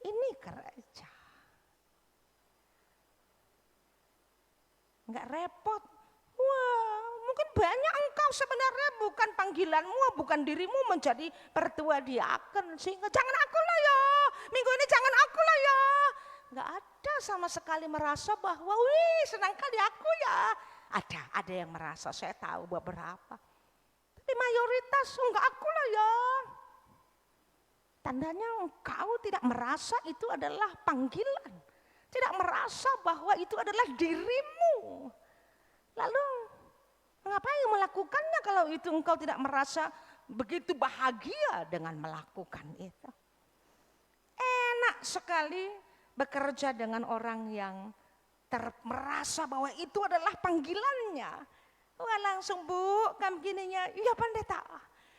Speaker 1: Ini gereja. Enggak repot. Wah, mungkin banyak engkau sebenarnya bukan panggilanmu, bukan dirimu menjadi pertua diaken. Sehingga jangan aku lah ya, minggu ini jangan aku lah ya. nggak ada sama sekali merasa bahwa, wih senang kali aku ya. Ada yang merasa, saya tahu beberapa. Tapi mayoritas, enggak aku lah ya. Tandanya engkau tidak merasa itu adalah panggilan. Tidak merasa bahwa itu adalah dirimu. Lalu ngapain melakukannya kalau itu engkau tidak merasa begitu bahagia dengan melakukan itu. Enak sekali bekerja dengan orang yang merasa bahwa itu adalah panggilannya. Wah langsung Bu, kamu gininya, iya pendeta.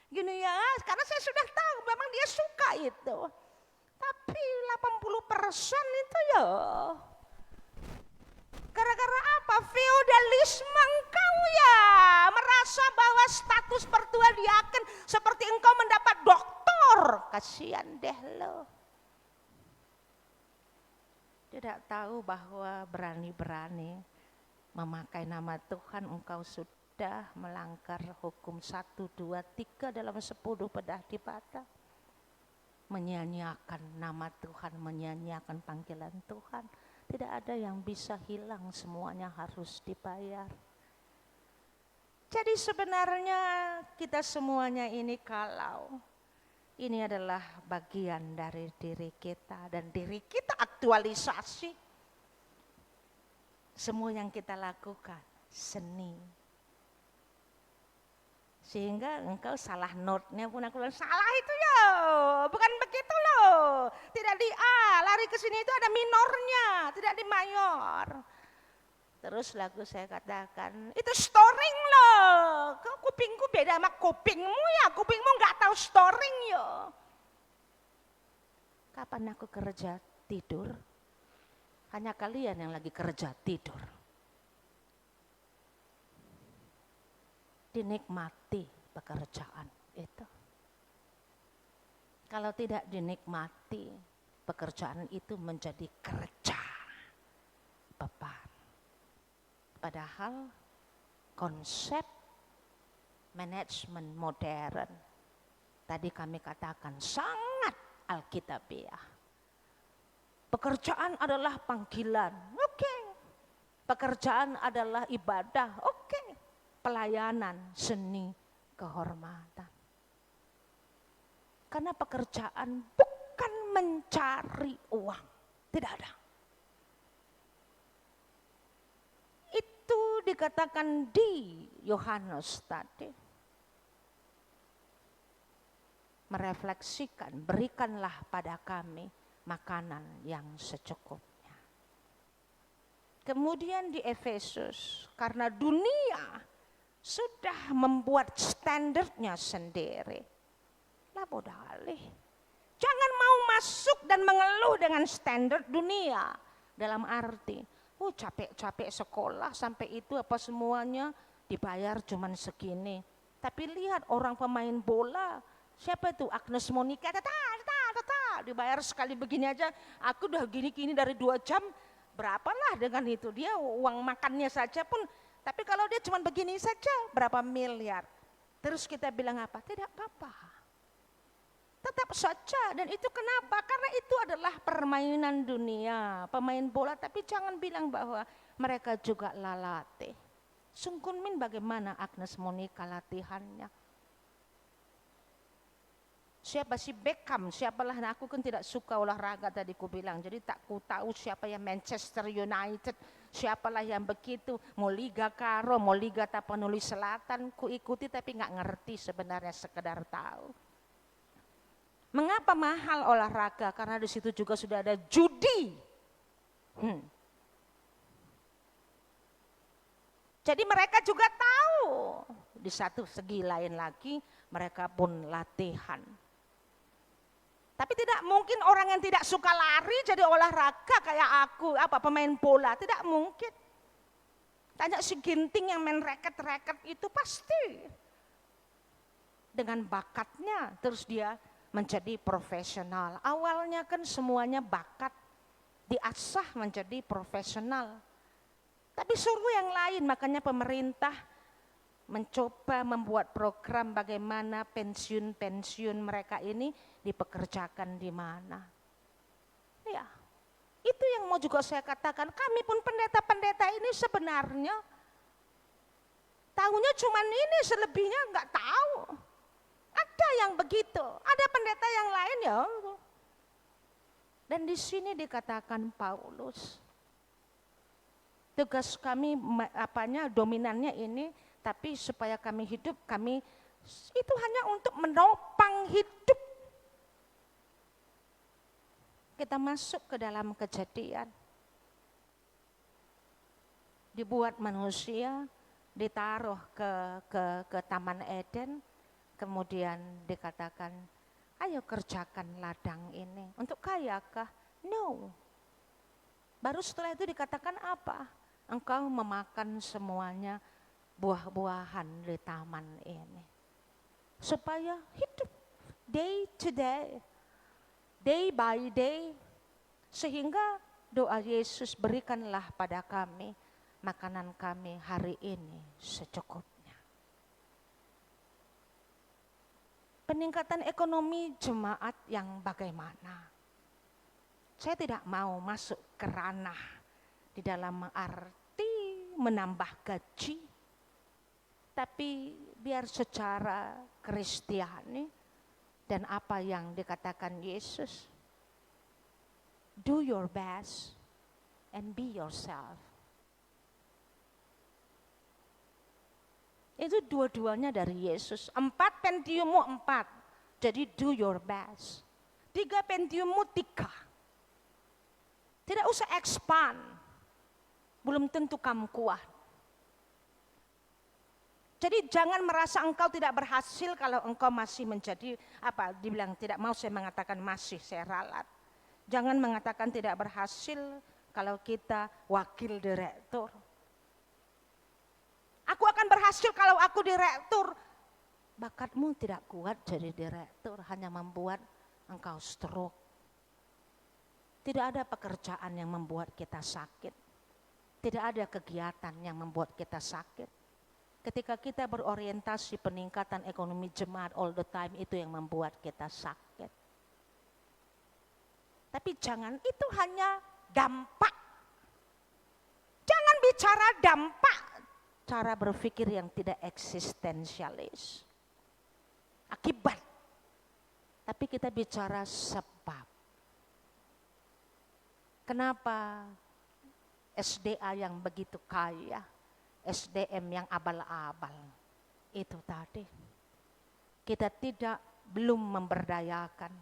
Speaker 1: Gini ya, karena saya sudah tahu memang dia suka itu. Tapi 80% itu ya gara-gara apa? Feodalisme engkau ya. Merasa bahwa status pertua diaken seperti engkau mendapat doktor. Kasihan deh lo. Tidak tahu bahwa berani-berani memakai nama Tuhan engkau sudah melanggar hukum 1, 2, 3 dalam 10 pedah di bata. Menyanyiakan nama Tuhan, menyanyiakan panggilan Tuhan. Tidak ada yang bisa hilang, semuanya harus dibayar. Jadi sebenarnya kita semuanya ini kalau ini adalah bagian dari diri kita dan diri kita aktualisasi. Semua yang kita lakukan seni. Sehingga engkau salah note-nya pun aku bilang salah itu ya, bukan begitu loh. Tidak di A, lari ke sini itu ada minornya, tidak di mayor. Terus lagu saya katakan, itu storing loh. Kau kupingku beda sama kupingmu ya, kupingmu nggak tahu storing yo. Kapan aku kerja tidur? Hanya kalian yang lagi kerja tidur. Dinikmati pekerjaan itu. Kalau tidak dinikmati, pekerjaan itu menjadi kerja, beban. Padahal konsep manajemen modern, tadi kami katakan sangat alkitabiah. Pekerjaan adalah panggilan, oke. Pekerjaan adalah ibadah, oke. Pelayanan, seni, kehormatan. Karena pekerjaan bukan mencari uang, tidak ada. Itu dikatakan di Yohanes tadi. Merefleksikan, berikanlah pada kami makanan yang secukupnya. Kemudian di Efesus, karena dunia sudah membuat standarnya sendiri. Labodalih. Jangan mau masuk dan mengeluh dengan standar dunia. Dalam arti, capek-capek sekolah sampai itu apa semuanya dibayar cuman segini. Tapi lihat orang pemain bola, siapa itu Agnes Monica, dibayar sekali begini aja. Aku udah gini-gini dari 2 jam, berapalah dengan itu. Dia uang makannya saja pun. Tapi kalau dia cuma begini saja, berapa miliar? Terus kita bilang apa? Tidak apa-apa. Tetap saja, dan itu kenapa? Karena itu adalah permainan dunia, pemain bola, tapi jangan bilang bahwa mereka juga latih. Sungkun min bagaimana Agnes Monica latihannya? Siapa si Beckham, siapalah, nah aku kan tidak suka olahraga tadi ku bilang, jadi tak ku tahu siapa yang Manchester United, siapalah yang begitu, mau Liga Karo, mau Liga Tapanuli Selatan, ku ikuti tapi nggak ngerti sebenarnya, sekedar tahu. Mengapa mahal olahraga? Karena di situ juga sudah ada judi. Jadi mereka juga tahu. Di satu segi lain lagi, mereka pun latihan. Tapi tidak mungkin orang yang tidak suka lari jadi olahraga kayak aku, pemain bola, tidak mungkin. Tanya si Ginting yang main reket-reket itu pasti dengan bakatnya terus dia menjadi profesional. Awalnya kan semuanya bakat diasah menjadi profesional. Tapi suruh yang lain, makanya pemerintah mencoba membuat program bagaimana pensiun-pensiun mereka ini dipekerjakan di mana. Ya, Itu yang mau juga saya katakan, kami pun pendeta-pendeta ini sebenarnya tahunya cuman ini, selebihnya nggak tahu. Ada yang begitu, ada pendeta yang lain ya. Dan di sini dikatakan Paulus, tugas kami dominannya ini, tapi supaya kami hidup, kami itu hanya untuk menopang hidup. Kita masuk ke dalam Kejadian, dibuat manusia, ditaruh ke Taman Eden, kemudian dikatakan, ayo kerjakan ladang ini. Untuk kayakah? No. Baru setelah itu dikatakan apa? Engkau memakan semuanya buah-buahan di taman ini. Supaya hidup day to day, day by day. Sehingga doa Yesus, berikanlah pada kami makanan kami hari ini secukupnya. Peningkatan ekonomi jemaat yang bagaimana? Saya tidak mau masuk ke ranah di dalam arti menambah gaji, tapi biar secara Kristiani dan apa yang dikatakan Yesus, do your best and be yourself. Itu dua-duanya dari Yesus. 4 pentiummu 4, jadi do your best. 3 pentiummu 3. Tidak usah expand, belum tentu kamu kuat. Jadi jangan merasa engkau tidak berhasil kalau engkau masih menjadi, dibilang tidak mau saya mengatakan masih, saya ralat. Jangan mengatakan tidak berhasil kalau kita wakil direktur. Aku akan berhasil kalau aku direktur. Bakatmu tidak kuat jadi direktur, hanya membuat engkau stroke. Tidak ada pekerjaan yang membuat kita sakit. Tidak ada kegiatan yang membuat kita sakit. Ketika kita berorientasi peningkatan ekonomi jemaat all the time, itu yang membuat kita sakit. Tapi jangan, itu hanya dampak. Jangan bicara dampak, cara berpikir yang tidak eksistensialis. Akibat. Tapi kita bicara sebab. Kenapa SDA yang begitu kaya, SDM yang abal-abal, itu tadi. Kita belum memberdayakan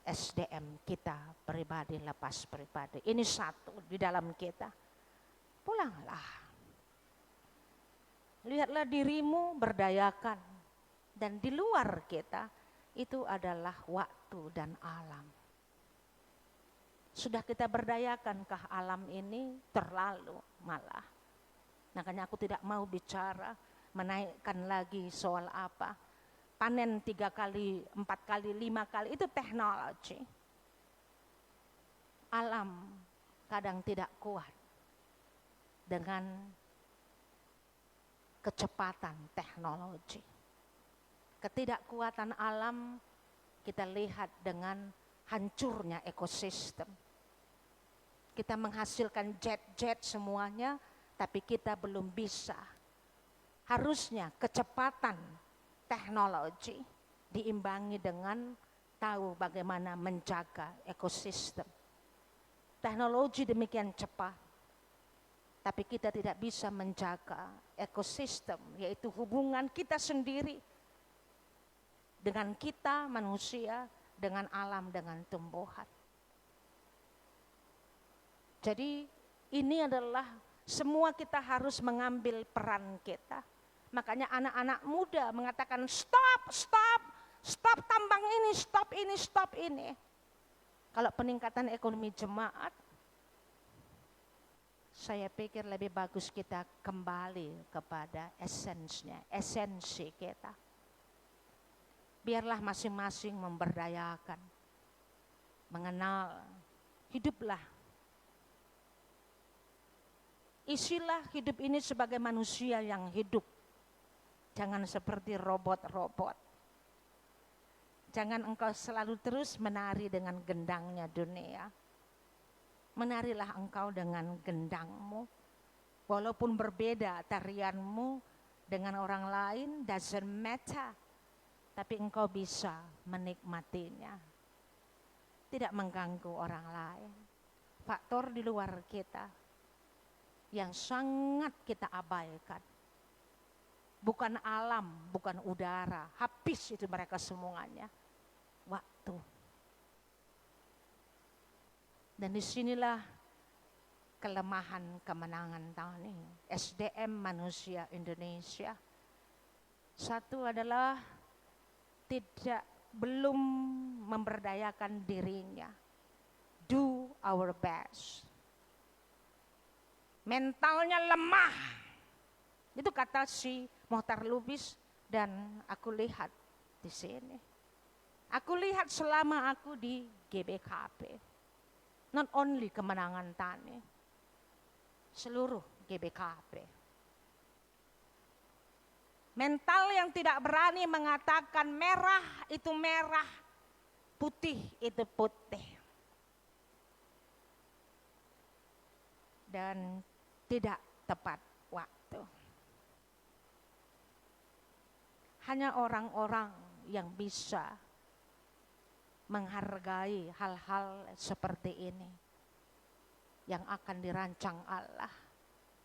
Speaker 1: SDM kita pribadi, lepas pribadi. Ini satu di dalam kita. Pulanglah. Lihatlah dirimu, berdayakan. Dan di luar kita, itu adalah waktu dan alam. Sudah kita berdayakankah alam ini? Terlalu malah. Makanya aku tidak mau bicara menaikkan lagi soal apa. Panen 3 kali, 4 kali, 5 kali, itu teknologi. Alam kadang tidak kuat dengan kecepatan teknologi. Ketidakkuatan alam kita lihat dengan hancurnya ekosistem. Kita menghasilkan jet-jet semuanya, tapi kita belum bisa. Harusnya kecepatan teknologi diimbangi dengan tahu bagaimana menjaga ekosistem. Teknologi demikian cepat, tapi kita tidak bisa menjaga ekosistem, yaitu hubungan kita sendiri dengan kita manusia, dengan alam, dengan tumbuhan. Jadi ini adalah semua kita harus mengambil peran kita. Makanya anak-anak muda mengatakan stop tambang ini, stop ini. Kalau peningkatan ekonomi jemaat, saya pikir lebih bagus kita kembali kepada esensi kita. Biarlah masing-masing memberdayakan, mengenal, hiduplah. Isilah hidup ini sebagai manusia yang hidup. Jangan seperti robot-robot. Jangan engkau selalu terus menari dengan gendangnya dunia. Menarilah engkau dengan gendangmu. Walaupun berbeda tarianmu dengan orang lain, doesn't matter. Tapi engkau bisa menikmatinya. Tidak mengganggu orang lain. Faktor di luar kita yang sangat kita abaikan. Bukan alam, bukan udara. Habis itu mereka semuanya. Waktu. Dan disinilah kelemahan kemenangan tahun ini. SDM manusia Indonesia. Satu adalah belum memberdayakan dirinya. Do our best. Mentalnya lemah. Itu kata si Mohtar Lubis dan aku lihat di sini. Aku lihat selama aku di GBKP. Not only kemenangan tani. Seluruh GBKP. Mental yang tidak berani mengatakan merah itu merah, putih itu putih. Dan tidak tepat waktu. Hanya orang-orang yang bisa menghargai hal-hal seperti ini yang akan dirancang Allah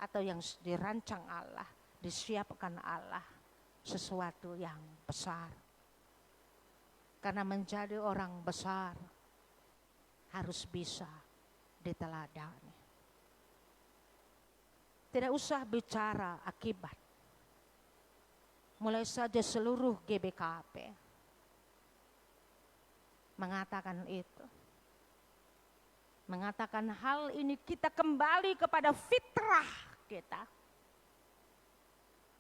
Speaker 1: atau yang dirancang Allah, disiapkan Allah sesuatu yang besar. Karena menjadi orang besar harus bisa diteladani. Tidak usah bicara akibat. Mulai saja seluruh GBKP mengatakan itu. Mengatakan hal ini kita kembali kepada fitrah kita.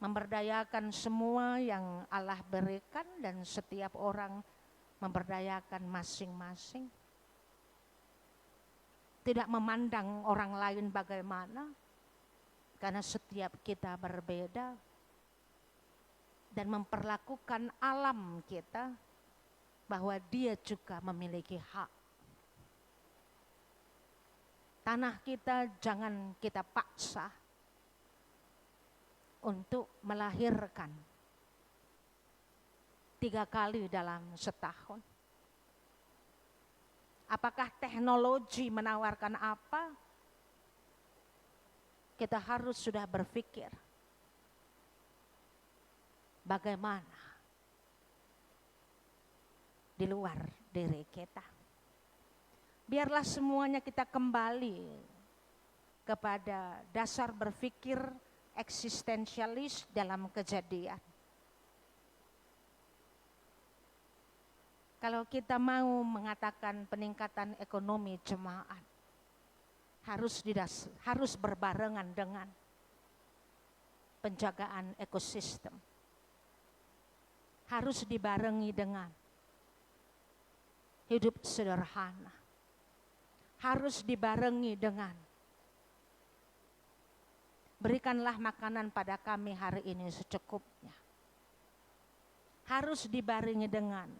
Speaker 1: Memberdayakan semua yang Allah berikan dan setiap orang memberdayakan masing-masing. Tidak memandang orang lain bagaimana, karena setiap kita berbeda. Dan memperlakukan alam kita bahwa dia juga memiliki hak. Tanah kita jangan kita paksa untuk melahirkan 3 kali dalam setahun. Apakah teknologi menawarkan apa? Kita harus sudah berpikir bagaimana di luar diri kita. Biarlah semuanya kita kembali kepada dasar berpikir eksistensialis dalam kejadian. Kalau kita mau mengatakan peningkatan ekonomi jemaat, harus berbarengan dengan penjagaan ekosistem. Harus dibarengi dengan hidup sederhana. Harus dibarengi dengan berikanlah makanan pada kami hari ini secukupnya. Harus dibarengi dengan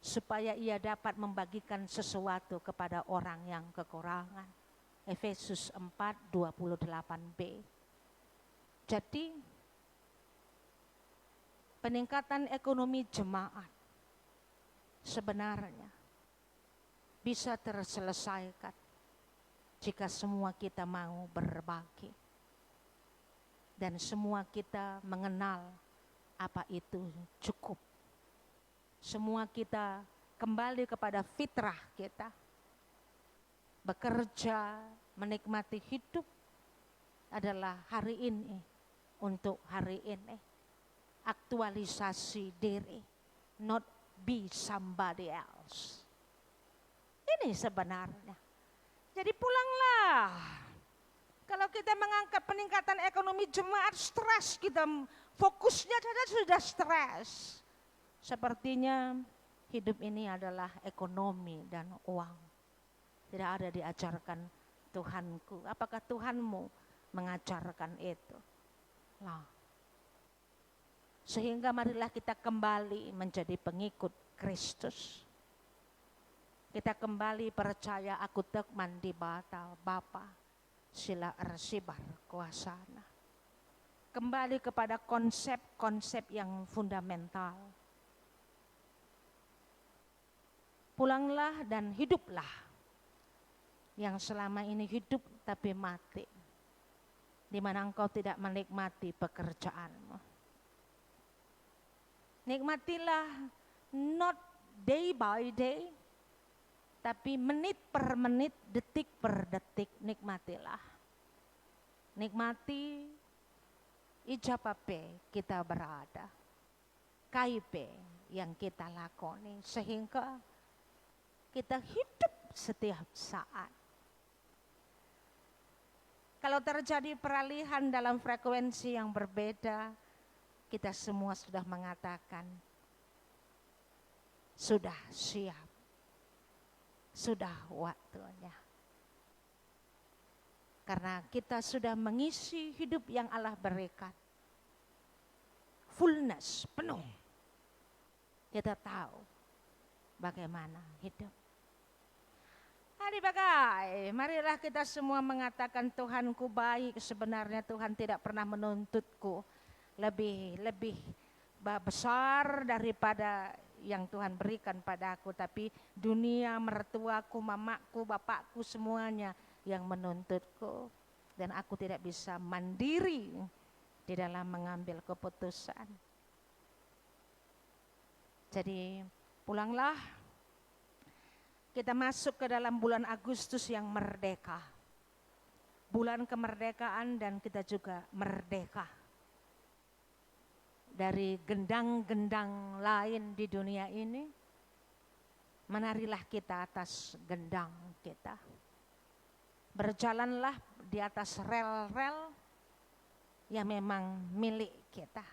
Speaker 1: supaya ia dapat membagikan sesuatu kepada orang yang kekurangan. Efesus 4:28b. Jadi peningkatan ekonomi jemaat sebenarnya bisa terselesaikan jika semua kita mau berbagi. Dan semua kita mengenal apa itu cukup. Semua kita kembali kepada fitrah kita. Bekerja, menikmati hidup adalah hari ini untuk hari ini. Aktualisasi diri, not be somebody else. Ini sebenarnya. Jadi pulanglah. Kalau kita mengangkat peningkatan ekonomi jemaat, stres kita, fokusnya sudah stres. Sepertinya hidup ini adalah ekonomi dan uang. Tidak ada diajarkan Tuhanku. Apakah Tuhanmu mengajarkan itu? Lah. Sehingga marilah kita kembali menjadi pengikut Kristus. Kita kembali percaya aku tekman di bata Bapa sila arsibar kuasana. Kembali kepada konsep-konsep yang fundamental. Pulanglah dan hiduplah yang selama ini hidup tapi mati. Di mana engkau tidak menikmati pekerjaanmu. Nikmatilah not day by day, tapi menit per menit, detik per detik, nikmatilah. Nikmati ijapape kita berada, kaipe yang kita lakoni, sehingga kita hidup setiap saat. Kalau terjadi peralihan dalam frekuensi yang berbeda, kita semua sudah mengatakan, sudah siap, sudah waktunya. Karena kita sudah mengisi hidup yang Allah berikan. Fullness, penuh. Kita tahu bagaimana hidup. Hari bagai, marilah kita semua mengatakan Tuhanku baik. Sebenarnya Tuhan tidak pernah menuntutku lebih besar daripada yang Tuhan berikan padaku. Tapi dunia, mertuaku, mamaku, bapakku semuanya yang menuntutku. Dan aku tidak bisa mandiri di dalam mengambil keputusan. Jadi pulanglah. Kita masuk ke dalam bulan Agustus yang merdeka. Bulan kemerdekaan dan kita juga merdeka. Dari gendang-gendang lain di dunia ini, menarilah kita atas gendang kita. Berjalanlah di atas rel-rel yang memang milik kita.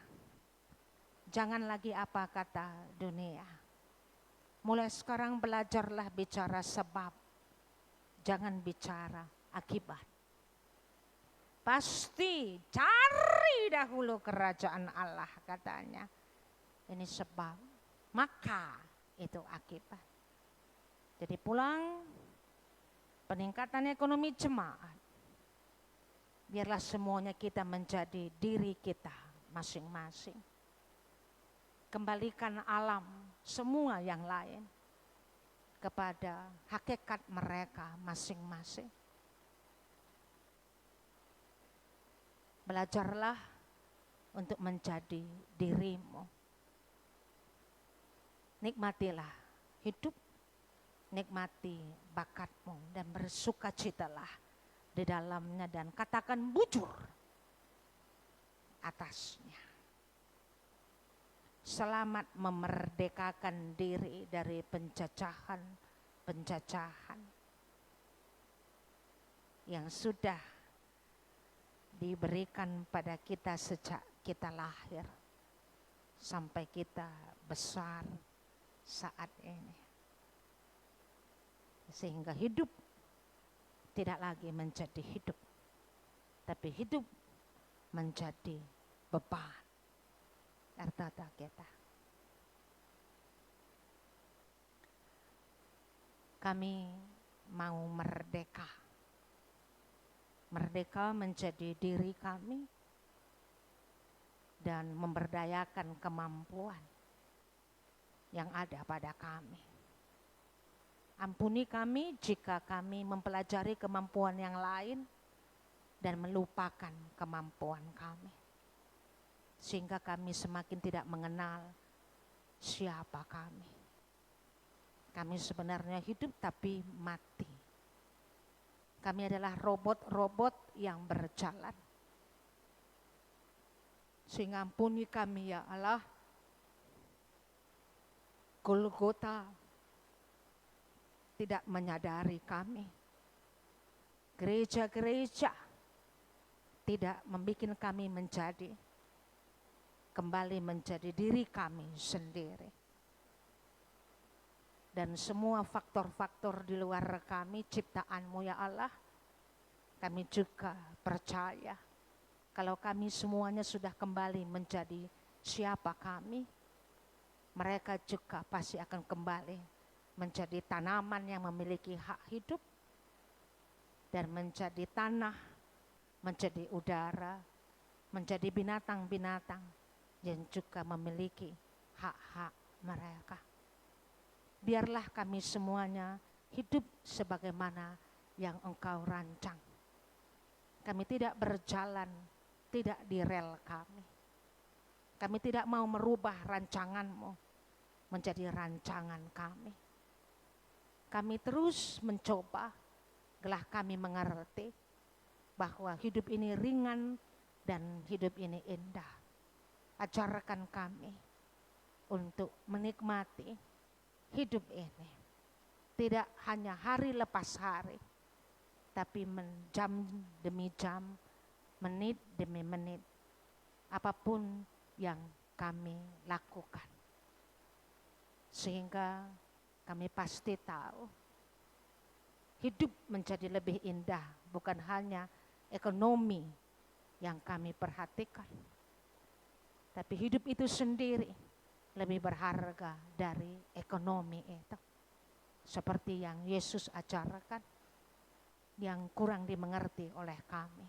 Speaker 1: Jangan lagi apa kata dunia. Mulai sekarang belajarlah bicara sebab, jangan bicara akibat. Pasti cari dahulu kerajaan Allah katanya. Ini sebab, maka itu akibat. Jadi pulang, peningkatan ekonomi jemaat. Biarlah semuanya kita menjadi diri kita masing-masing. Kembalikan alam, semua yang lain kepada hakikat mereka masing-masing. Belajarlah untuk menjadi dirimu. Nikmatilah hidup, nikmati bakatmu dan bersukacitalah di dalamnya dan katakan bujur atasnya. Selamat memerdekakan diri dari penjajahan yang sudah diberikan pada kita sejak kita lahir sampai kita besar saat ini. Sehingga hidup tidak lagi menjadi hidup, tapi hidup menjadi beban. Artata kita. Kami mau merdeka. Merdeka menjadi diri kami dan memberdayakan kemampuan yang ada pada kami. Ampuni kami jika kami mempelajari kemampuan yang lain dan melupakan kemampuan kami. Sehingga kami semakin tidak mengenal siapa kami. Kami sebenarnya hidup tapi mati. Kami adalah robot-robot yang berjalan. Sehingga ampuni kami ya Allah. Golgota tidak menyadari kami. Gereja-gereja tidak membuat kami kembali menjadi diri kami sendiri. Dan semua faktor-faktor di luar kami, ciptaan-Mu ya Allah, kami juga percaya kalau kami semuanya sudah kembali menjadi siapa kami, mereka juga pasti akan kembali menjadi tanaman yang memiliki hak hidup, dan menjadi tanah, menjadi udara, menjadi binatang-binatang yang juga memiliki hak-hak mereka. Biarlah kami semuanya hidup sebagaimana yang Engkau rancang. Kami tidak berjalan tidak di rel kami. Kami tidak mau merubah rancangan-Mu menjadi rancangan kami. Kami terus mencoba, gelah kami mengerti bahwa hidup ini ringan dan hidup ini indah. Ajarkan kami untuk menikmati hidup ini. Tidak hanya hari lepas hari, tapi jam demi jam, menit demi menit, apapun yang kami lakukan. Sehingga kami pasti tahu hidup menjadi lebih indah, bukan hanya ekonomi yang kami perhatikan, tapi hidup itu sendiri lebih berharga dari ekonomi itu. Seperti yang Yesus ajarkan, yang kurang dimengerti oleh kami.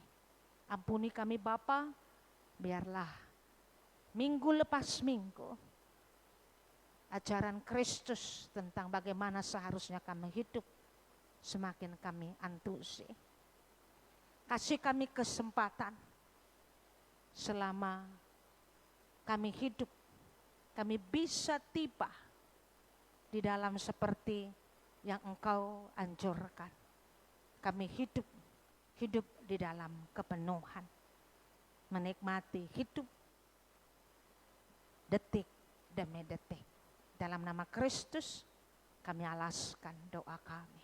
Speaker 1: Ampuni kami Bapa, biarlah minggu lepas minggu ajaran Kristus tentang bagaimana seharusnya kami hidup semakin kami antusi. Kasih kami kesempatan selama kami hidup, kami bisa tiba di dalam seperti yang Engkau anjurkan. Kami hidup di dalam kepenuhan, menikmati hidup detik demi detik. Dalam nama Kristus kami alaskan doa kami.